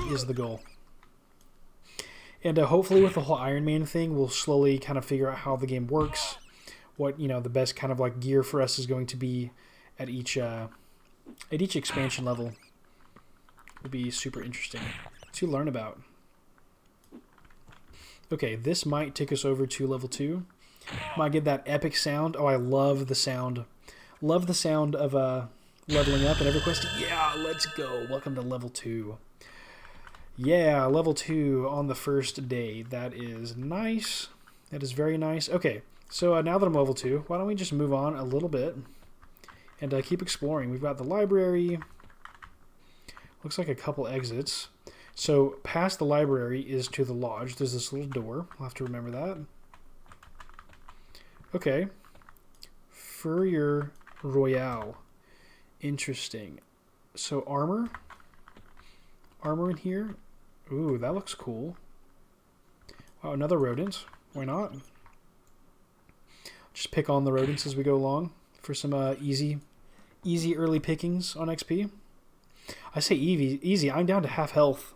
is the goal. And hopefully with the whole Ironman thing, we'll slowly kind of figure out how the game works. What, the best kind of like gear for us is going to be at each expansion level. Will be super interesting to learn about. Okay, this might take us over to level 2. Might get that epic sound. Oh, I love the sound. Love the sound of leveling up in EverQuest. Yeah, let's go. Welcome to level 2. Yeah, level 2 on the first day. That is nice. That is very nice. Okay, so now that I'm level 2, why don't we just move on a little bit and keep exploring. We've got the library. Looks like a couple exits. So past the library is to the lodge. There's this little door. I'll have to remember that. Okay. Furrier Royale. Interesting. So armor. Armor in here. Ooh, that looks cool. Wow, another rodent. Why not? Just pick on the rodents as we go along for some easy early pickings on XP. I say easy. I'm down to half health.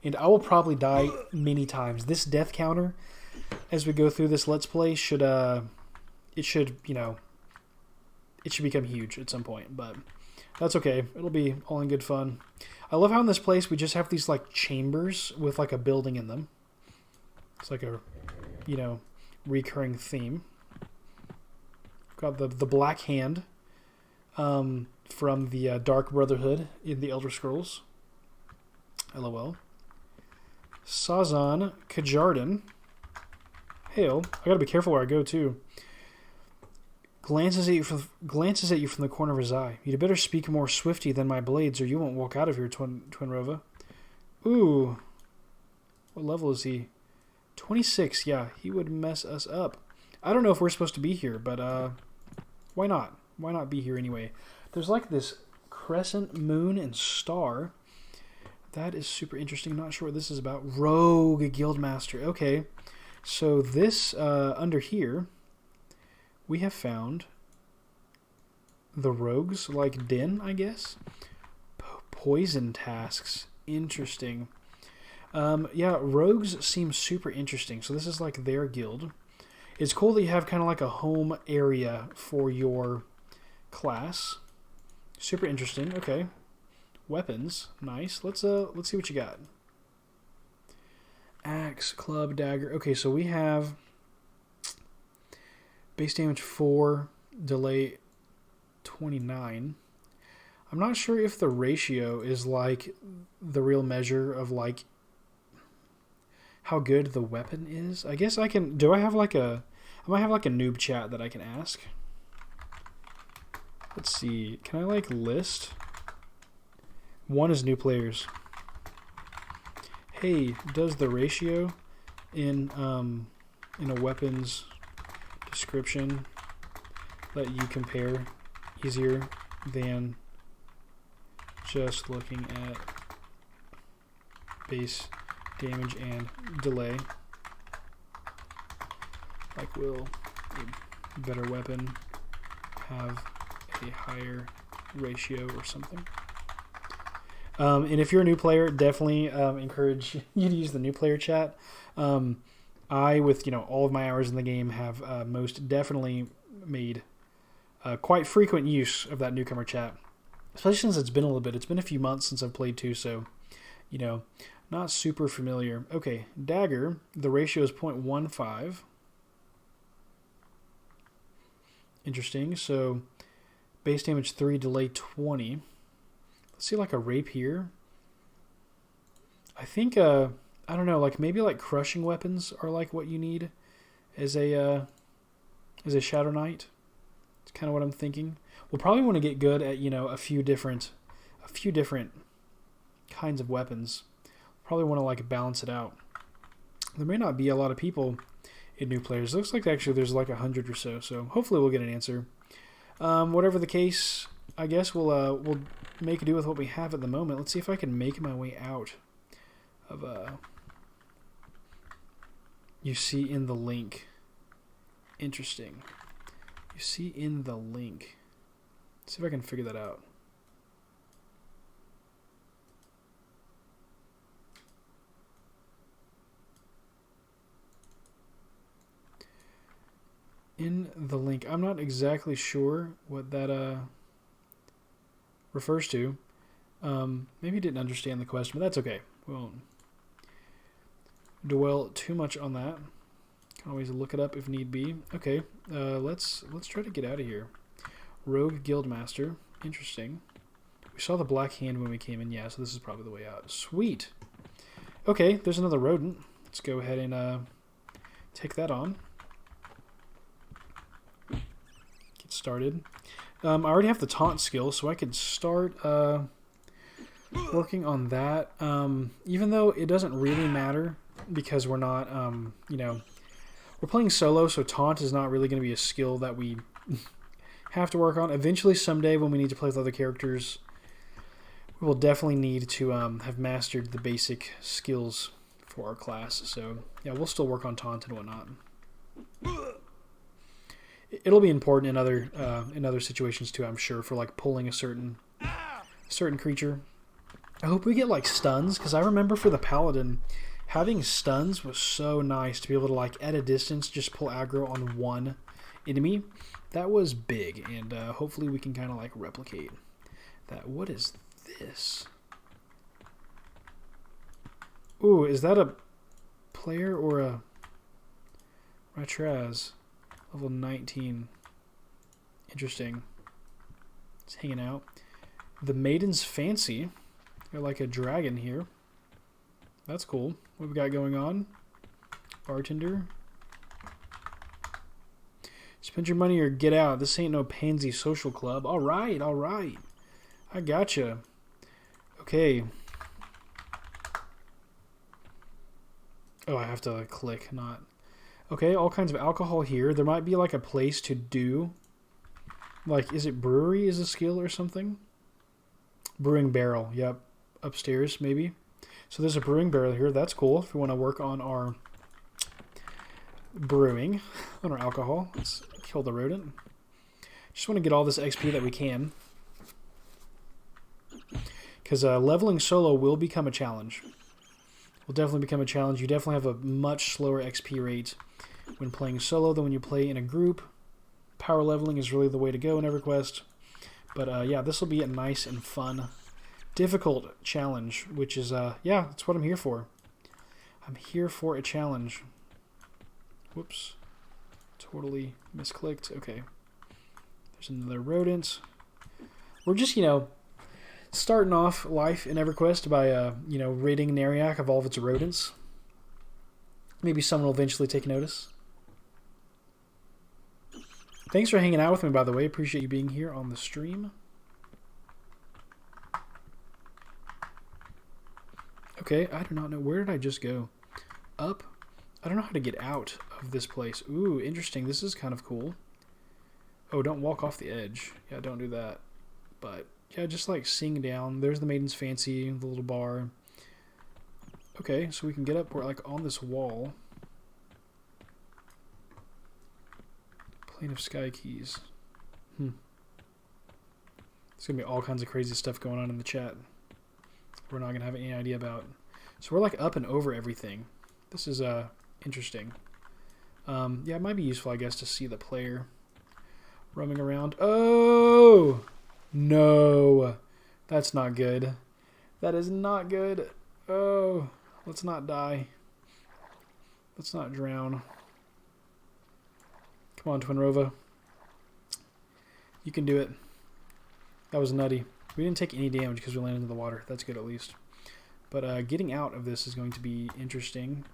And I will probably die many times. This death counter, as we go through this Let's Play, should become huge at some point. But that's okay. It'll be all in good fun. I love how in this place we just have these like chambers with like a building in them. It's like a, recurring theme. Got the Black Hand from the Dark Brotherhood in the Elder Scrolls. LOL. Sazan Kajardan. Hail. I gotta be careful where I go too. Glances at you from the corner of his eye. You'd better speak more swiftly than my blades, or you won't walk out of here, Twinnrova. Ooh. What level is he? 26. Yeah, he would mess us up. I don't know if we're supposed to be here, but why not? Why not be here anyway? There's like this crescent moon and star. That is super interesting. Not sure what this is about. Rogue Guildmaster. Okay. So this, under here, we have found the rogues, like den, I guess. Poison tasks. Interesting. Yeah, rogues seem super interesting. So this is like their guild. It's cool that you have kind of like a home area for your class. Super interesting. Okay. Weapons. Nice. Let's see what you got. Axe, club, dagger. Okay, so we have base damage 4, delay 29. I'm not sure if the ratio is like the real measure of like how good the weapon is. I guess I can. I might have like a noob chat that I can ask. Let's see. Can I like list? One is new players. Hey, does the ratio in a weapon's description let you compare easier than just looking at base damage and delay? Like, will a better weapon have a higher ratio or something? And if you're a new player, definitely encourage you to use the new player chat. I, with all of my hours in the game, have most definitely made quite frequent use of that newcomer chat, especially since it's been a little bit. It's been a few months since I've played too, so Not super familiar. Okay, dagger. The ratio is 0.15. Interesting. So base damage 3, delay 20. Let's see like a rapier. I think I don't know, like maybe like crushing weapons are like what you need as a Shadow Knight. It's kind of what I'm thinking. We'll probably want to get good at, you know, a few different kinds of weapons. Probably want to like balance it out. There may not be a lot of people in new players. It looks like actually there's like 100 or so. So hopefully we'll get an answer. Whatever the case, I guess we'll make do with what we have at the moment. Let's see if I can make my way out of you see in the link. Interesting. You see in the link. Let's see if I can figure that out. In the link. I'm not exactly what that refers to. Maybe didn't understand the question, but that's okay. We won't dwell too much on that. Can always look it up if need be. Okay, let's try to get out of here. Rogue Guildmaster. Interesting. We saw the black hand when we came in. Yeah, so this is probably the way out. Sweet. Okay, there's another rodent. Let's go ahead and take that on. Get started. I already have the taunt skill, so I could start working on that. Even though it doesn't really matter because we're not, you know, we're playing solo, so taunt is not really going to be a skill that we have to work on. Eventually, someday, when we need to play with other characters, we will definitely need to have mastered the basic skills for our class. So, yeah, we'll still work on taunt and whatnot. It'll be important in other situations too, I'm sure, for like pulling a certain creature. I hope we get like stuns, because I remember for the paladin, having stuns was so nice to be able to like at a distance just pull aggro on one enemy. That was big, and hopefully we can kind of like replicate that. What is this? Ooh, is that a player or a Ratraz? Level 19. Interesting. It's hanging out. The Maiden's Fancy. Got like a dragon here. That's cool. What we got going on? Bartender. Spend your money or get out. This ain't no pansy social club. Alright, alright. I gotcha. Okay. Oh, I have to click, not... Okay, all kinds of alcohol here. There might be like a place to do... Like, is it brewery is a skill or something? Brewing barrel, yep. Upstairs, maybe. So there's a brewing barrel here. That's cool if we want to work on our brewing, on our alcohol. Let's kill the rodent. Just want to get all this XP that we can. Because leveling solo will become a challenge. Will definitely become a challenge. You definitely have a much slower XP rate when playing solo than when you play in a group. Power leveling is really the way to go in EverQuest. But yeah, this will be a nice and fun, difficult challenge, which is, yeah, that's what I'm here for. I'm here for a challenge. Whoops. Totally misclicked. Okay. There's another rodent. We're just, you know, starting off life in EverQuest by, you know, ridding Neriak of all of its rodents. Maybe someone will eventually take notice. Thanks for hanging out with me, by the way. Appreciate you being here on the stream. Okay, I do not know. Where did I just go? Up? I don't know how to get out of this place. Ooh, interesting. This is kind of cool. Oh, don't walk off the edge. Yeah, don't do that. But, yeah, just like seeing down. There's the Maiden's Fancy, the little bar. Okay, so we can get up. We're like on this wall. Plane of Sky Keys. There's going to be all kinds of crazy stuff going on in the chat. We're not going to have any idea about. So we're like up and over everything. This is interesting. Yeah, it might be useful, I guess, to see the player roaming around. Oh! No. That's not good. That is not good. Oh. Let's not die. Let's not drown. Come on, Twinnrova. You can do it. That was nutty. We didn't take any damage because we landed in the water. That's good at least. But getting out of this is going to be interesting.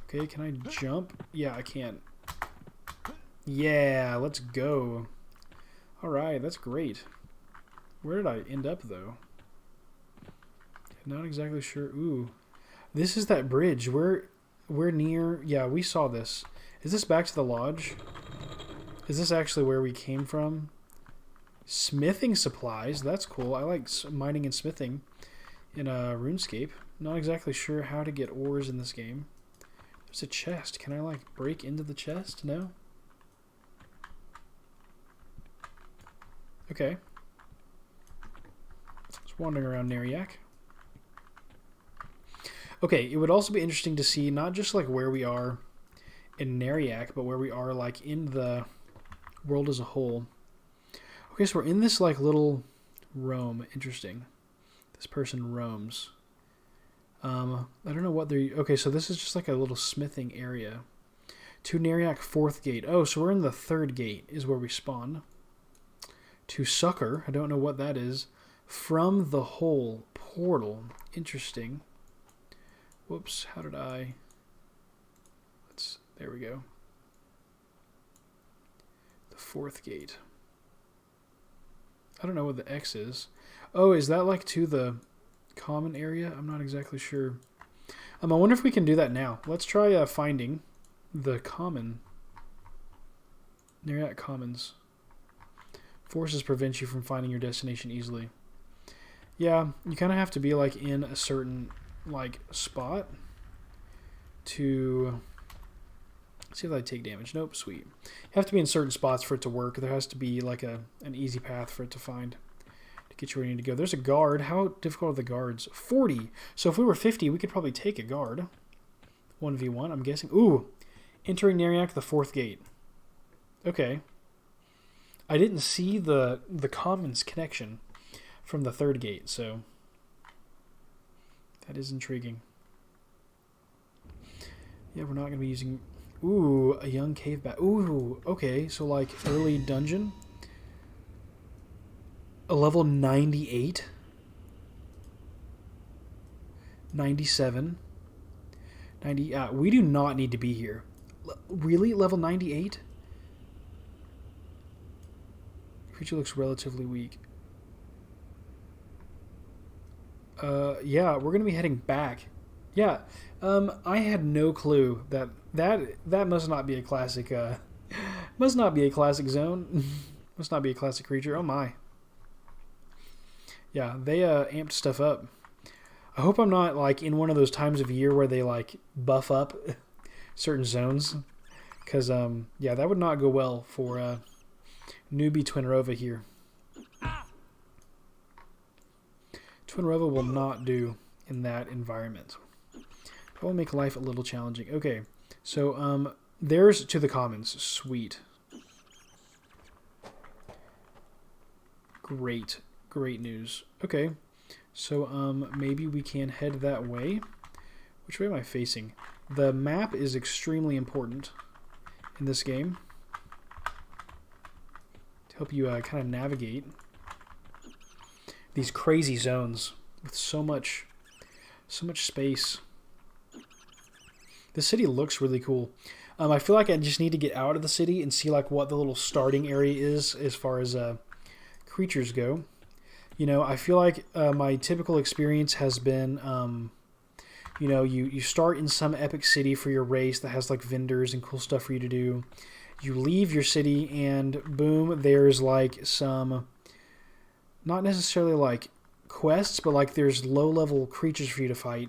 Okay, can I jump? Yeah, I can. Yeah, let's go. Alright, that's great. Where did I end up, though? Not exactly sure. Ooh. This is that bridge. We're near... Yeah, we saw this. Is this back to the lodge? Is this actually where we came from? Smithing supplies. That's cool. I like mining and smithing in RuneScape. Not exactly sure how to get ores in this game. There's a chest. Can I, like, break into the chest? No? Okay. Just wandering around Neriak. Okay, it would also be interesting to see not just, like, where we are in Neriak, but where we are, like, in the world as a whole. Okay, so we're in this, like, little roam. Interesting. This person roams. I don't know what they're... Okay, so this is just like a little smithing area. To Neriak 4th gate. Oh, so we're in the 3rd gate is where we spawn. To Succor. I don't know what that is. From the Hole portal. Interesting. Whoops, how did I... There we go. The 4th gate. I don't know what the X is. Oh, is that like to the common area? I'm not exactly sure. I wonder if we can do that now. Let's try finding the common. Neriak Commons. Forces prevent you from finding your destination easily. Yeah, you kind of have to be like in a certain like spot to... See if I take damage. Nope, sweet. You have to be in certain spots for it to work. There has to be like an easy path for it to find to get you where you need to go. There's a guard. How difficult are the guards? 40. So if we were 50, we could probably take a guard. 1v1, I'm guessing. Ooh, entering Neriak, the 4th gate. Okay. I didn't see the commons connection from the 3rd gate, so that is intriguing. Yeah, we're not going to be using... Ooh, a young cave bat. Ooh, okay, so like early dungeon. A level 98. 97. 90. We do not need to be here. Really? Level 98? Creature looks relatively weak. Yeah, we're going to be heading back. Yeah, I had no clue that must not be a classic, must not be a classic zone. Must not be a classic creature. Oh my. Yeah, they amped stuff up. I hope I'm not like in one of those times of year where they like buff up certain zones, because yeah, that would not go well for newbie Twinnrova here. Twinnrova will not do in that environment. That will make life a little challenging. Okay, so there's to the commons. Sweet. Great, great news. Okay, so maybe we can head that way. Which way am I facing? The map is extremely important in this game to help you kind of navigate these crazy zones with so much space. The city looks really cool. I feel like I just need to get out of the city and see like what the little starting area is as far as creatures go. You know, I feel like my typical experience has been, you know, you start in some epic city for your race that has like vendors and cool stuff for you to do. You leave your city and boom, there's like some, not necessarily like quests, but like there's low-level creatures for you to fight.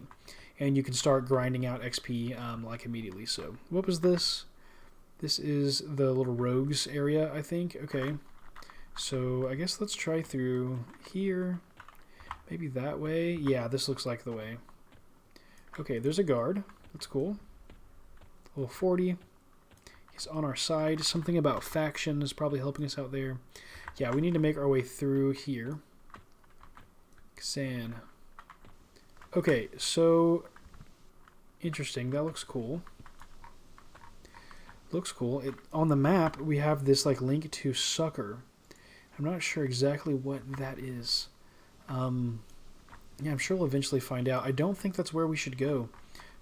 And you can start grinding out XP like immediately. So what was this? This is the little rogues area, I think. Okay. So I guess let's try through here. Maybe that way. Yeah, this looks like the way. Okay, there's a guard. That's cool. Level 40. He's on our side. Something about faction is probably helping us out there. Yeah, we need to make our way through here. Xan. Okay, so Interesting. That looks cool. Looks cool. On the map, we have this like link to Sucker. I'm not sure exactly what that is. Yeah, I'm sure we'll eventually find out. I don't think that's where we should go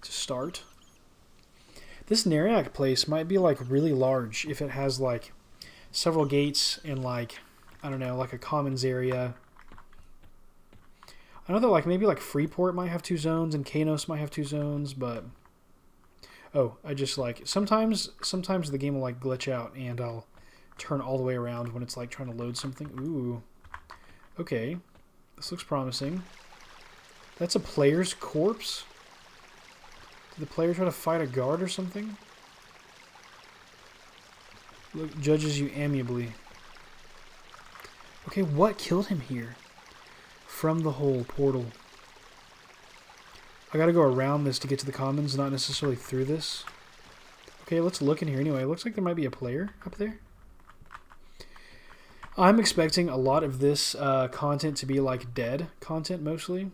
to start. This Neriak place might be like really large if it has like several gates and like, I don't know, like a commons area. I know that like maybe like Freeport might have 2 zones and Kanos might have 2 zones, but oh, I just like sometimes the game will like glitch out and I'll turn all the way around when it's like trying to load something. Ooh. Okay. This looks promising. That's a player's corpse? Did the player try to fight a guard or something? Look, judges you amiably. Okay, what killed him here? From the hole portal. I gotta go around this to get to the commons, not necessarily through this. Okay, let's look in here anyway. It looks like there might be a player up there. I'm expecting a lot of this content to be like dead content mostly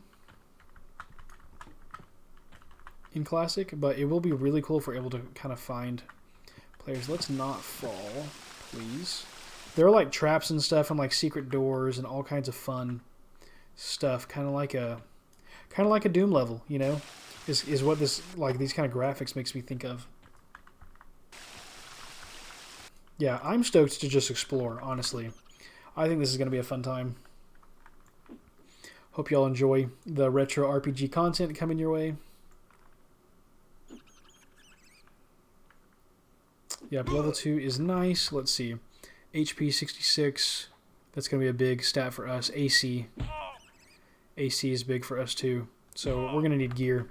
in Classic, but it will be really cool if we're able to kind of find players. Let's not fall, please. There are like traps and stuff and like secret doors and all kinds of fun stuff, kind of like a Doom level, you know, is what this like these kind of graphics makes me think of. Yeah, I'm stoked to just explore, honestly. I think this is going to be a fun time. Hope y'all enjoy the retro RPG content coming your way. Yeah, level 2 is nice. Let's see. HP 66. That's going to be a big stat for us. AC. AC is big for us too. So we're going to need gear.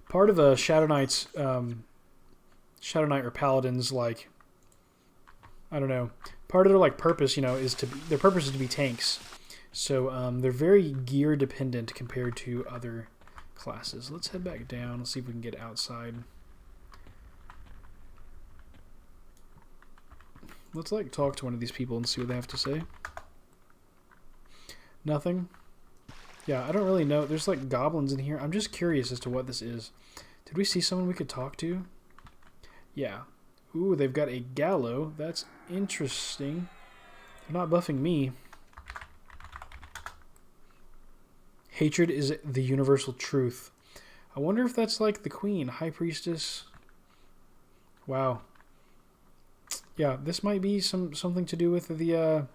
Part of a Shadow Knight's... Shadow Knight or Paladins, like... I don't know. Part of their like purpose, you know, their purpose is to be tanks. So they're very gear dependent compared to other classes. Let's head back down. Let's see if we can get outside. Let's like talk to one of these people and see what they have to say. Nothing. Yeah, I don't really know. There's like goblins in here. I'm just curious as to what this is. Did we see someone we could talk to? Yeah. Ooh, they've got a gallow. That's interesting. They're not buffing me. Hatred is the universal truth. I wonder if that's like the queen, high priestess. Wow. Yeah, this might be something to do with the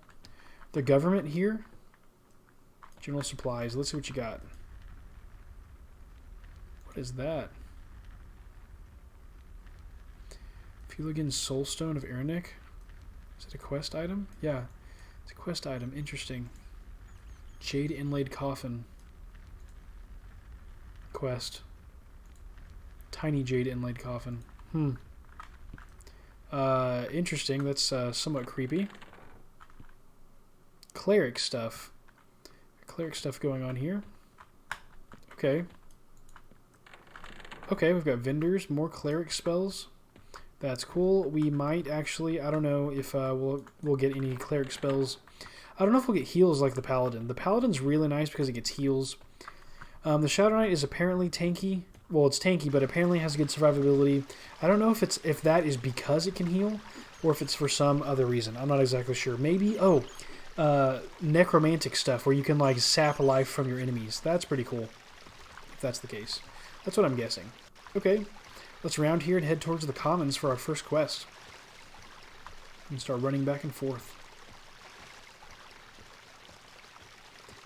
government here. General supplies. Let's see what you got. What is that? Fuligan Soulstone of Erinic. Is it a quest item? Yeah, it's a quest item. Interesting. Jade Inlaid Coffin. Quest. Tiny Jade Inlaid Coffin. Interesting. That's somewhat creepy. Cleric stuff. Cleric stuff going on here. Okay. Okay, we've got vendors. More cleric spells. That's cool. We might actually, I don't know if we'll get any cleric spells. I don't know if we'll get heals like the Paladin. The Paladin's really nice because it gets heals. The Shadow Knight is apparently tanky. Well, it's tanky, but apparently has good survivability. I don't know if that is because it can heal or if it's for some other reason. I'm not exactly sure. Maybe, necromantic stuff where you can like sap life from your enemies. That's pretty cool if that's the case. That's what I'm guessing. Okay. Let's round here and head towards the commons for our first quest. And start running back and forth.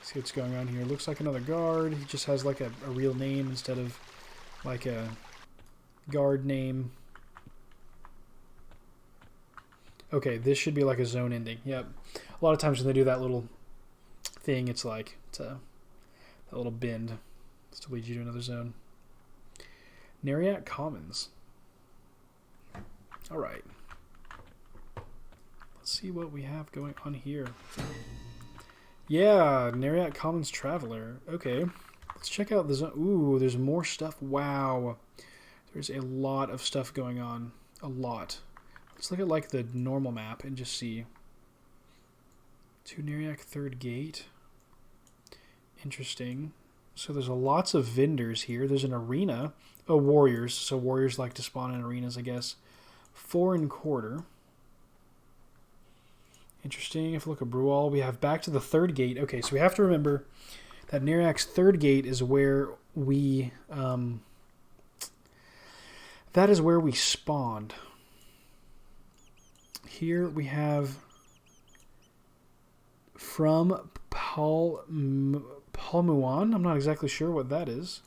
See what's going on here. Looks like another guard. He just has like a real name instead of like a guard name. Okay, this should be like a zone ending. Yep. A lot of times when they do that little thing, it's like that little bend. It's to lead you to another zone. Neriak Commons. Alright. Let's see what we have going on here. Yeah, Neriak Commons Traveler. Okay. Let's check out the zone. Ooh, there's more stuff. Wow. There's a lot of stuff going on. A lot. Let's look at like the normal map and just see. To Neriak Third Gate. Interesting. So there's lots of vendors here. There's an arena. Oh, warriors. So warriors like to spawn in arenas, I guess. 4¼ Interesting. If we look at Brewall, we have back to the third gate. Okay, so we have to remember that Neriak's third gate is where we... that is where we spawned. Here we have from Palmuan. I'm not exactly sure what that is.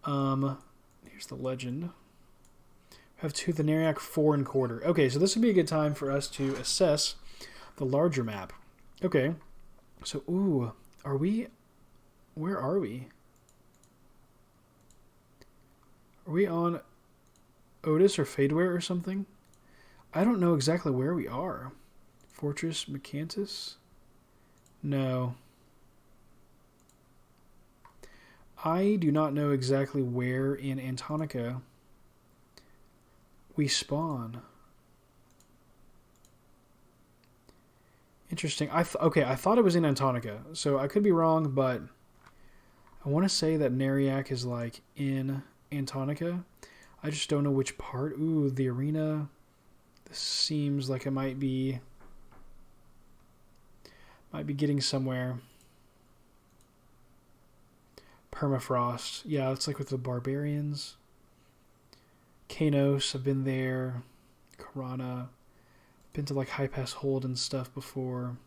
Here's the legend. We have to the Neriak 4¼ Okay, so this would be a good time for us to assess the larger map. Okay, so are we? Where are we? Are we on Otis or Fadeware or something? I don't know exactly where we are. Fortress Macantus? No. I do not know exactly where in Antonica we spawn. Interesting. Okay, I thought it was in Antonica, so I could be wrong, but I want to say that Neriak is like in Antonica. I just don't know which part. Ooh, the arena. This seems like it might be getting somewhere. Permafrost. Yeah, it's like with the barbarians. Kanos, I've been there. Karana. Been to like High Pass Hold and stuff before.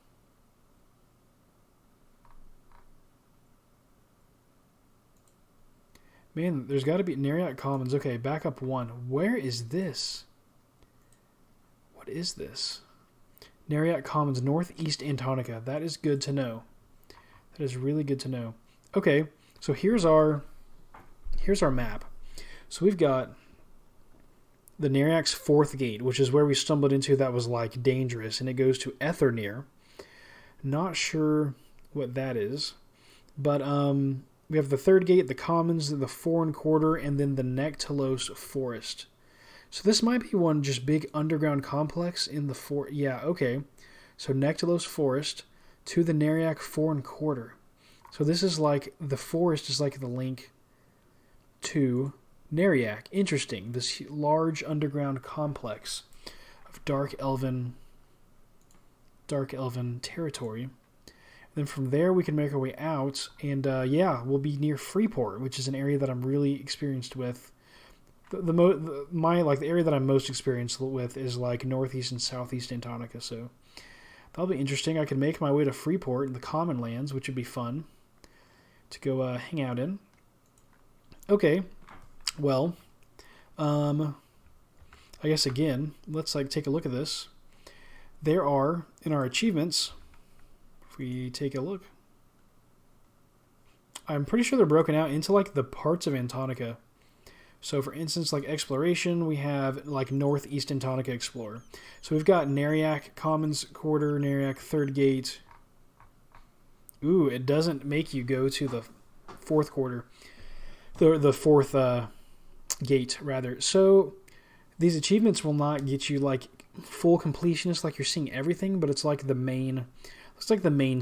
Man, there's got to be Neriak Commons. Okay, back up 1. Where is this? What is this? Neriak Commons, Northeast Antonica. That is good to know. That is really good to know. Okay, so here's our map. So we've got the Neriak's 4th gate, which is where we stumbled into that was like dangerous, and it goes to Ethernir. Not sure what that is, but we have the 3rd gate, the Commons, the 4¼ and then the Nectalos Forest. So this might be one just big underground complex in the Yeah, okay. So Nectalos Forest to the Neriak 4¼ So this is like, the forest is like the link to Neriak. Interesting. This large underground complex of dark elven territory. Then from there we can make our way out, and yeah, we'll be near Freeport, which is an area that I'm really experienced with. The area that I'm most experienced with is like northeast and southeast Antonica, so that'll be interesting. I can make my way to Freeport in the Common Lands, which would be fun to go hang out in. Okay, well, I guess again, let's like take a look at this. There are in our achievements. If we take a look, I'm pretty sure they're broken out into like the parts of Antonica. So for instance, like exploration, we have like Northeast Antonica Explorer. So we've got Neriak Commons Quarter, Neriak 3rd Gate. Ooh, it doesn't make you go to the 4th quarter. The 4th gate, rather. So these achievements will not get you like full completionist, like you're seeing everything, but it's like the main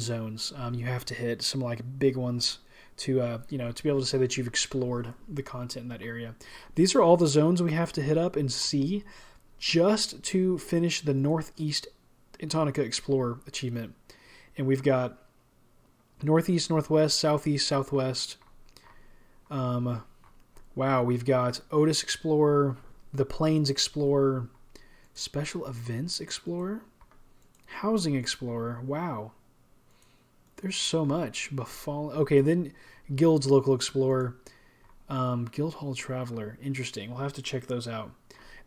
zones. You have to hit some like big ones to to be able to say that you've explored the content in that area. These are all the zones we have to hit up and see just to finish the Northeast Antonica Explorer achievement. And we've got Northeast, Northwest, Southeast, Southwest. Wow, we've got Otis Explorer, the Plains Explorer, Special Events Explorer, Housing Explorer. Wow. There's so much. Okay, then Guild's Local Explorer, Guildhall Traveler. Interesting. We'll have to check those out.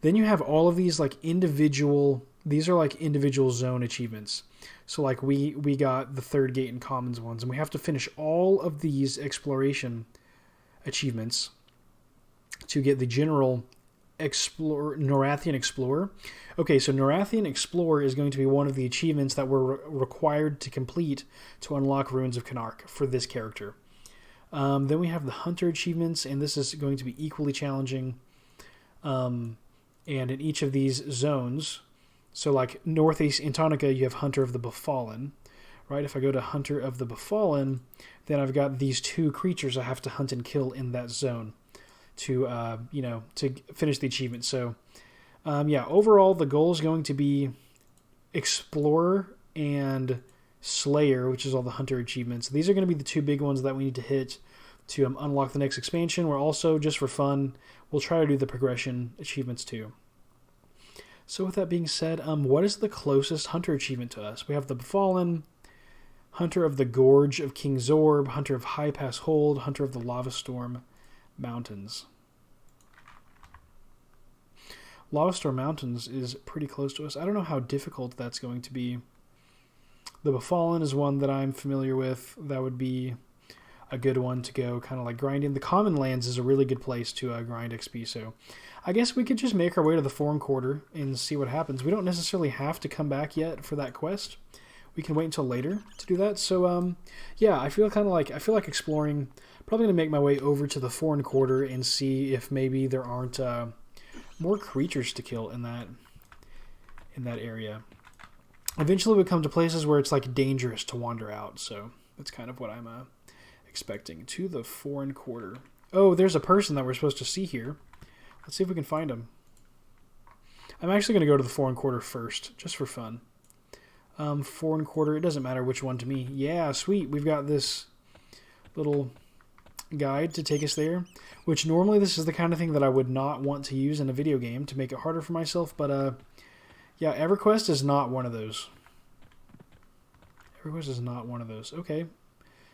Then you have all of these like individual. These are like individual zone achievements. So like we got the 3rd gate and Commons ones, and we have to finish all of these exploration achievements to get the general Norathian Explorer. Okay, so Norathian Explorer is going to be one of the achievements that we're required to complete to unlock Ruins of Canark for this character. Then we have the Hunter achievements, and this is going to be equally challenging. And in each of these zones, so like Northeast Antonica, you have Hunter of the Befallen, right? If I go to Hunter of the Befallen, then I've got these 2 creatures I have to hunt and kill in that zone to, to finish the achievement. So, yeah, overall, the goal is going to be Explorer and Slayer, which is all the Hunter achievements. These are going to be the 2 big ones that we need to hit to unlock the next expansion. We're also, just for fun, we'll try to do the progression achievements too. So with that being said, what is the closest Hunter achievement to us? We have the Befallen, Hunter of the Gorge of King Zorb, Hunter of High Pass Hold, Hunter of the Lava Storm Mountains. Lava Storm Mountains is pretty close to us. I don't know how difficult that's going to be. The Befallen is one that I'm familiar with. That would be a good one to go kind of like grinding. The Common Lands is a really good place to grind XP, so I guess we could just make our way to the Foreign Quarter and see what happens. We don't necessarily have to come back yet for that quest. We can wait until later to do that. So, yeah, I feel like exploring. Probably going to make my way over to the Foreign Quarter and see if maybe there aren't more creatures to kill in that area. Eventually we come to places where it's like dangerous to wander out, so that's kind of what I'm expecting. To the Foreign Quarter. Oh, there's a person that we're supposed to see here. Let's see if we can find him. I'm actually going to go to the Foreign Quarter first, just for fun. Foreign Quarter, it doesn't matter which one to me. Yeah, sweet. We've got this little guide to take us there, which normally this is the kind of thing that I would not want to use in a video game to make it harder for myself, but yeah, EverQuest is not one of those. EverQuest is not one of those. Okay.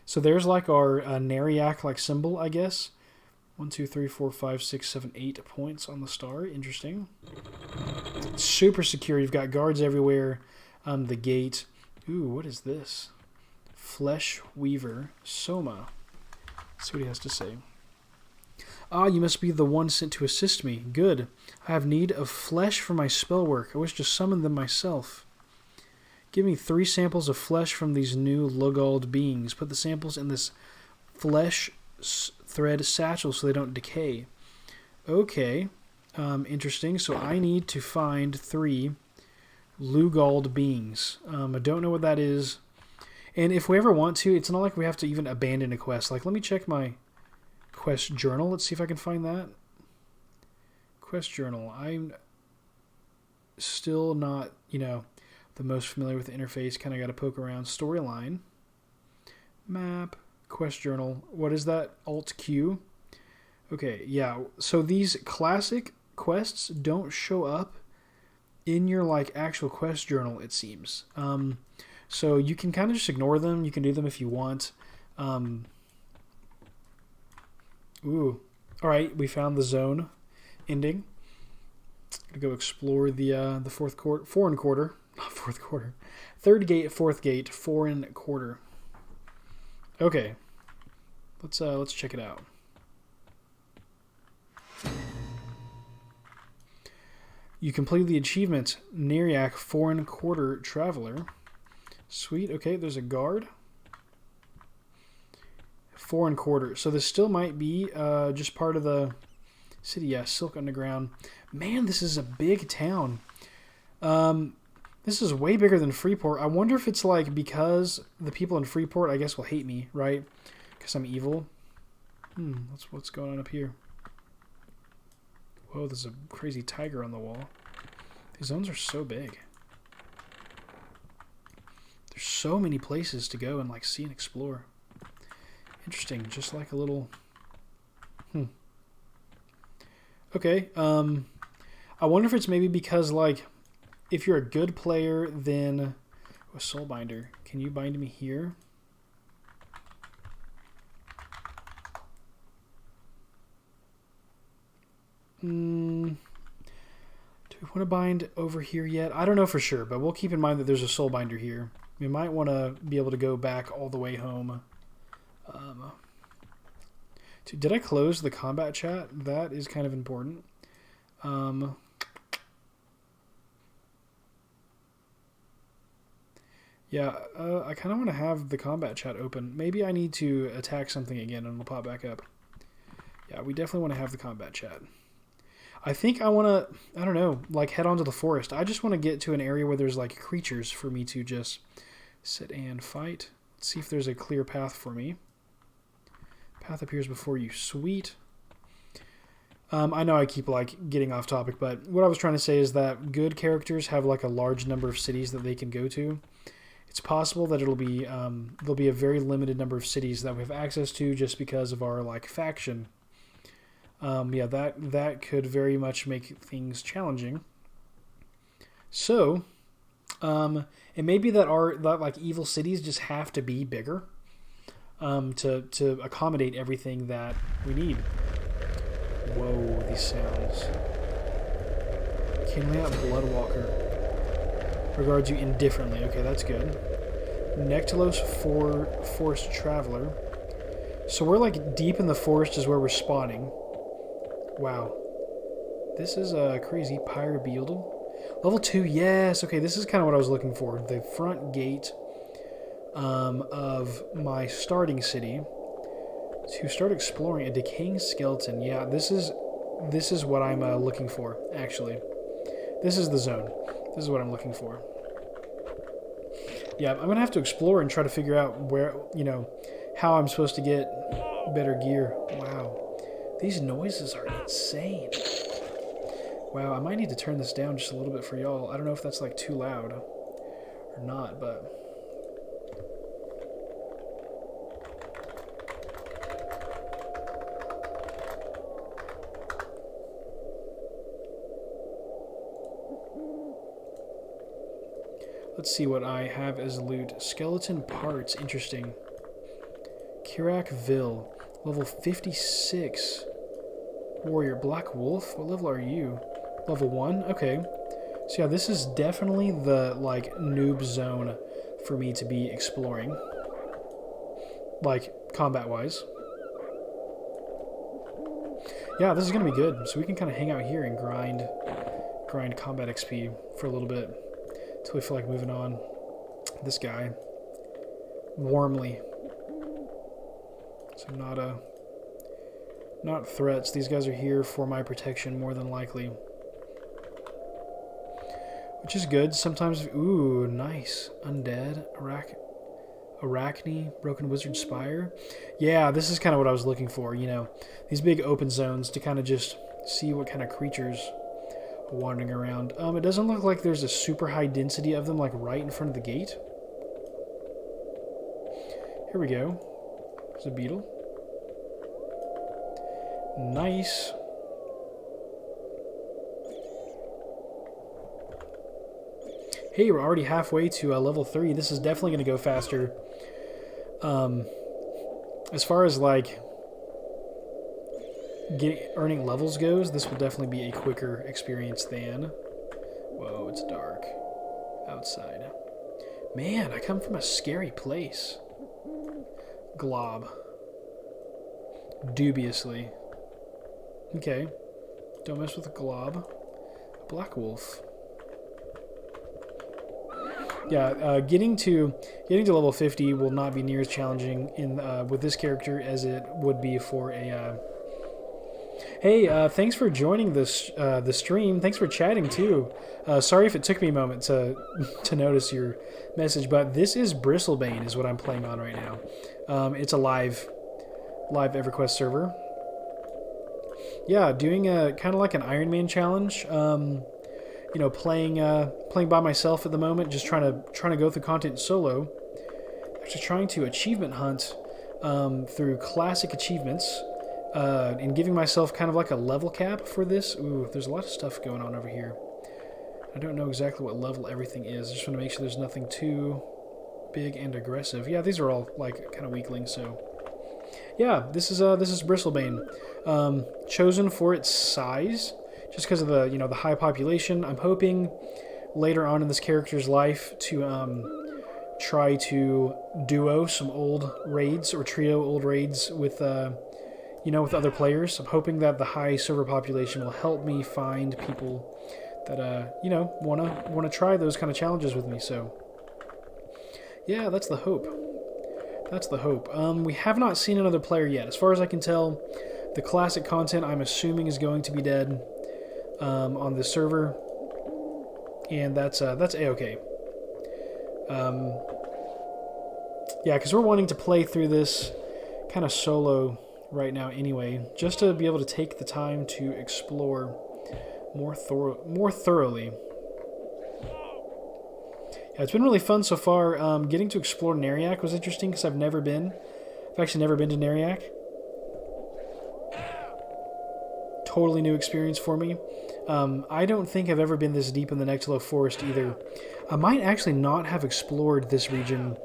So there's like our Neriak like symbol, I guess. 1, 2, 3, 4, 5, 6, 7, 8 points on the star. Interesting. Super secure. You've got guards everywhere. The gate. Ooh, what is this? Flesh Weaver Soma. Let's see what he has to say. Ah, you must be the one sent to assist me. Good. I have need of flesh for my spell work. I wish to summon them myself. Give me 3 samples of flesh from these new Lugald beings. Put the samples in this flesh thread satchel so they don't decay. Okay. Interesting. So I need to find 3 Lugald beings. I don't know what that is. And if we ever want to, it's not like we have to even abandon a quest. Like, let me check my quest journal. Let's see if I can find that. Quest journal. I'm still not, the most familiar with the interface. Kind of got to poke around. Storyline. Map. Quest journal. What is that? Alt Q. Okay, yeah. So these classic quests don't show up in your, actual quest journal, it seems. So you can kind of just ignore them. You can do them if you want. Ooh. All right, we found the zone ending. Gonna go explore the Foreign Quarter. Not Fourth Quarter. Third gate, fourth gate, Foreign Quarter. Okay. Let's check it out. You completed the achievement, Neriak Foreign Quarter Traveler. Sweet. Okay, there's a guard. Foreign Quarter. So this still might be just part of the city. Yeah, Silk Underground. Man, this is a big town. This is way bigger than Freeport. I wonder if it's because the people in Freeport, I guess, will hate me, right? Because I'm evil. What's going on up here? Whoa, there's a crazy tiger on the wall. These zones are so big. There's so many places to go and see and explore. Interesting, just like a little... Okay, I wonder if it's maybe because, if you're a good player, then... Oh, Soulbinder. Can you bind me here? Do we want to bind over here yet? I don't know for sure, but we'll keep in mind that there's a Soulbinder here. We might want to be able to go back all the way home. Did I close the combat chat? That is kind of important. Yeah, I kind of want to have the combat chat open. Maybe I need to attack something again and it'll pop back up. Yeah, we definitely want to have the combat chat. I think I want to, I don't know, head on to the forest. I just want to get to an area where there's, creatures for me to just Sit and fight. Let's see if there's a clear path for me. Path appears before you. Sweet. I know I keep like getting off topic, but what I was trying to say is that good characters have like a large number of cities that they can go to. It's possible that there'll be a very limited number of cities that we have access to just because of our like faction. Yeah, that could very much make things challenging. So, it may be that that like evil cities just have to be bigger to accommodate everything that we need. Whoa, these sounds. Kinlayout Bloodwalker. Regards you indifferently. Okay, that's good. Nectalos Forest Traveler. So we're like deep in the forest is where we're spawning. Wow. This is crazy. Pyre Beetle. Level 2, yes. Okay, this is kind of what I was looking for. The front gate of my starting city. To start exploring a decaying skeleton. Yeah, this is what I'm looking for, actually. This is the zone. This is what I'm looking for. Yeah, I'm going to have to explore and try to figure out where, how I'm supposed to get better gear. Wow. These noises are insane. Wow, I might need to turn this down just a little bit for y'all. I don't know if that's like too loud or not, but... Let's see what I have as loot. Skeleton parts, interesting. Kirakville, level 56. Warrior, Black Wolf, what level are you? Level 1? Okay. So yeah, this is definitely the, like, noob zone for me to be exploring. Like, combat-wise. Yeah, this is going to be good. So we can kind of hang out here and grind combat XP for a little bit. Until we feel like moving on. This guy. Warmly. So not threats. These guys are here for my protection more than likely. Which is good. Sometimes... Ooh, nice. Undead. Arachne. Broken Wizard Spire. Yeah, this is kind of what I was looking for, These big open zones to kind of just see what kind of creatures... wandering around. It doesn't look like there's a super high density of them like right in front of the gate. Here we go. There's a beetle. Nice. Hey, we're already halfway to level 3. This is definitely going to go faster. As far as like earning levels goes, this will definitely be a quicker experience than... Whoa, it's dark outside. Man, I come from a scary place. Glob. Dubiously. Okay. Don't mess with a glob. Black Wolf. Yeah, getting to level 50 will not be near as challenging with this character as it would be for a... Hey, thanks for joining the stream. Thanks for chatting too. Sorry if it took me a moment to notice your message, but this is Bristlebane is what I'm playing on right now. It's a live EverQuest server. Yeah, doing a kind of like an Ironman challenge. Playing by myself at the moment, just trying to go through content solo. Actually, trying to achievement hunt through classic achievements. And giving myself kind of like a level cap for this. Ooh, there's a lot of stuff going on over here. I don't know exactly what level everything is. I just want to make sure there's nothing too big and aggressive. Yeah, these are all like kind of weaklings, so... Yeah, this is Bristlebane. Chosen for its size, just because of the, the high population. I'm hoping later on in this character's life to try to duo some old raids or trio old raids with with other players. I'm hoping that the high server population will help me find people that, want to try those kind of challenges with me. So, yeah, that's the hope. That's the hope. We have not seen another player yet. As far as I can tell, the classic content, I'm assuming, is going to be dead on this server. And that's A-okay. Yeah, because we're wanting to play through this kind of solo right now anyway, just to be able to take the time to explore more thoroughly. Yeah, it's been really fun so far. Getting to explore Neriak was interesting because I've actually never been to Neriak. Totally new experience for me. I don't think I've ever been this deep in the Nectalo Forest either. I might actually not have explored this region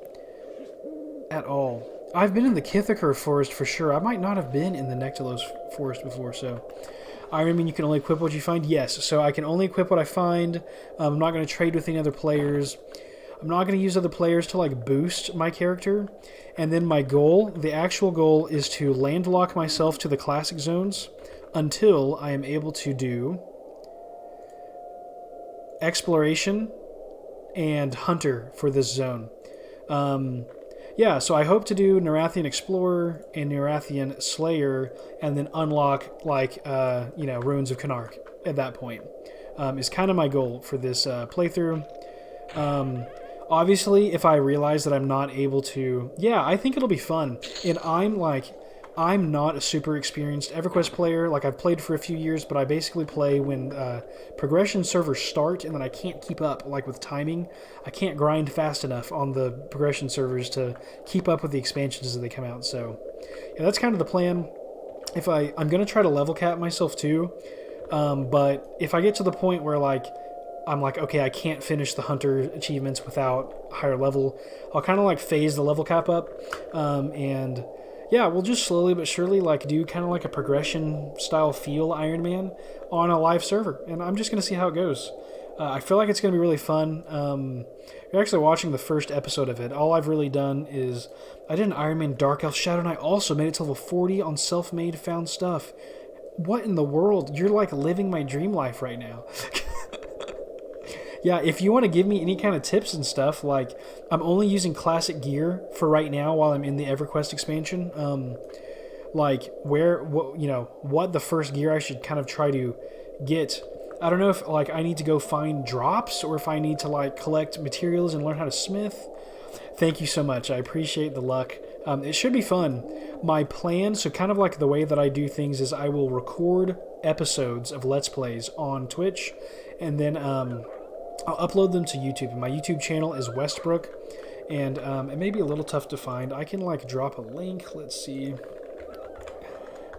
at all. I've been in the Kithiker Forest for sure. I might not have been in the Nectalos Forest before, so... Ironman, you can only equip what you find? Yes, so I can only equip what I find. I'm not going to trade with any other players. I'm not going to use other players to like boost my character. And then my goal, the actual goal, is to landlock myself to the classic zones until I am able to do exploration and hunter for this zone. Yeah, so I hope to do Nerathian Explorer and Nerathian Slayer, and then unlock, like, Ruins of Canark at that point. Is kind of my goal for this playthrough. Obviously, if I realize that I'm not able to... Yeah, I think it'll be fun. And I'm not a super experienced EverQuest player. Like, I've played for a few years, but I basically play when progression servers start, and then I can't keep up, like, with timing. I can't grind fast enough on the progression servers to keep up with the expansions as they come out. So, yeah, that's kind of the plan. I'm going to try to level cap myself, too. But if I get to the point where, like, I'm like, okay, I can't finish the hunter achievements without higher level, I'll kind of, like, phase the level cap up, and... Yeah, we'll just slowly but surely like do kind of like a progression style feel Iron Man on a live server, and I'm just going to see how it goes. I feel like it's going to be really fun. You're actually watching the first episode of it. All I've really done is I did an Iron Man Dark Elf Shadow Knight. Also made it to level 40 on self-made found stuff. What in the world? You're like living my dream life right now. Yeah, if you want to give me any kind of tips and stuff, like, I'm only using classic gear for right now while I'm in the EverQuest expansion. Like, what the first gear I should kind of try to get. I don't know if, like, I need to go find drops or if I need to, like, collect materials and learn how to smith. Thank you so much. I appreciate the luck. It should be fun. My plan, so kind of like the way that I do things is I will record episodes of Let's Plays on Twitch, and then, I'll upload them to YouTube. And my YouTube channel is Westbrook, and it may be a little tough to find. I can like drop a link. Let's see.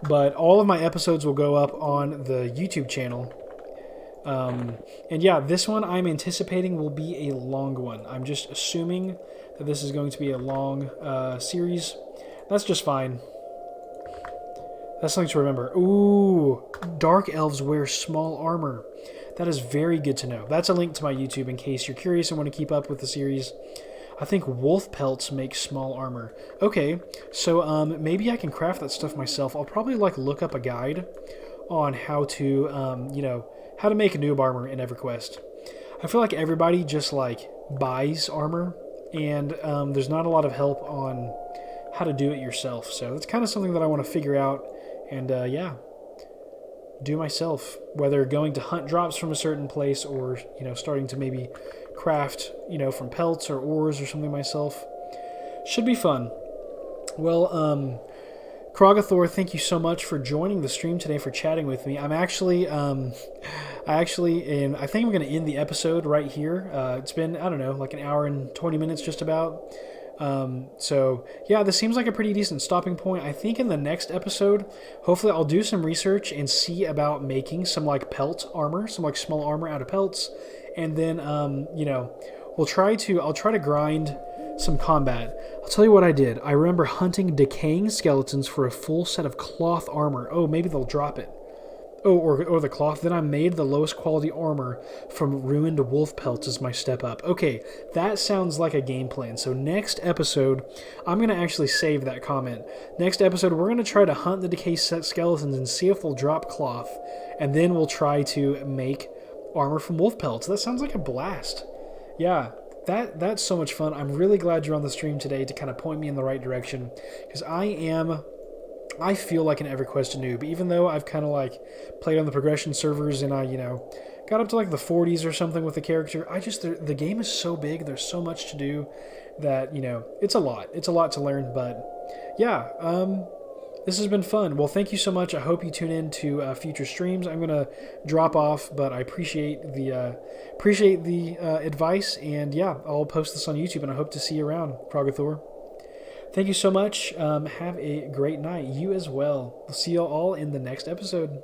But all of my episodes will go up on the YouTube channel. And yeah, this one I'm anticipating will be a long one. I'm just assuming that this is going to be a long series. That's just fine. That's something to remember. Ooh, Dark Elves wear small armor. That is very good to know. That's a link to my YouTube in case you're curious and want to keep up with the series. I think wolf pelts make small armor. Okay, so maybe I can craft that stuff myself. I'll probably like look up a guide on how to, how to make a noob armor in EverQuest. I feel like everybody just like buys armor, and there's not a lot of help on how to do it yourself. So that's kind of something that I want to figure out, and do myself, whether going to hunt drops from a certain place or, starting to maybe craft, from pelts or ores or something myself. Should be fun. Well, Kragathor, thank you so much for joining the stream today, for chatting with me. I'm actually, I think I'm going to end the episode right here. It's been, I don't know, like an hour and 20 minutes just about. So yeah, this seems like a pretty decent stopping point. I think in the next episode, hopefully I'll do some research and see about making some like pelt armor, some like small armor out of pelts. And then, I'll try to grind some combat. I'll tell you what I did. I remember hunting decaying skeletons for a full set of cloth armor. Oh, maybe they'll drop it. Oh, or the cloth. Then I made the lowest quality armor from ruined wolf pelts as my step up. Okay, that sounds like a game plan. So next episode, I'm going to actually save that comment. Next episode, we're going to try to hunt the decayed skeletons and see if they'll drop cloth. And then we'll try to make armor from wolf pelts. That sounds like a blast. Yeah, that's so much fun. I'm really glad you're on the stream today to kind of point me in the right direction, because I feel like an EverQuest noob, even though I've kind of like played on the progression servers and I, got up to like the 40s or something with the character. The game is so big. There's so much to do that, it's a lot. It's a lot to learn, but yeah, this has been fun. Well, thank you so much. I hope you tune in to future streams. I'm gonna drop off, but I appreciate the advice, and yeah, I'll post this on YouTube, and I hope to see you around, Krogathor. Thank you so much. Have a great night. You as well. We'll see you all in the next episode.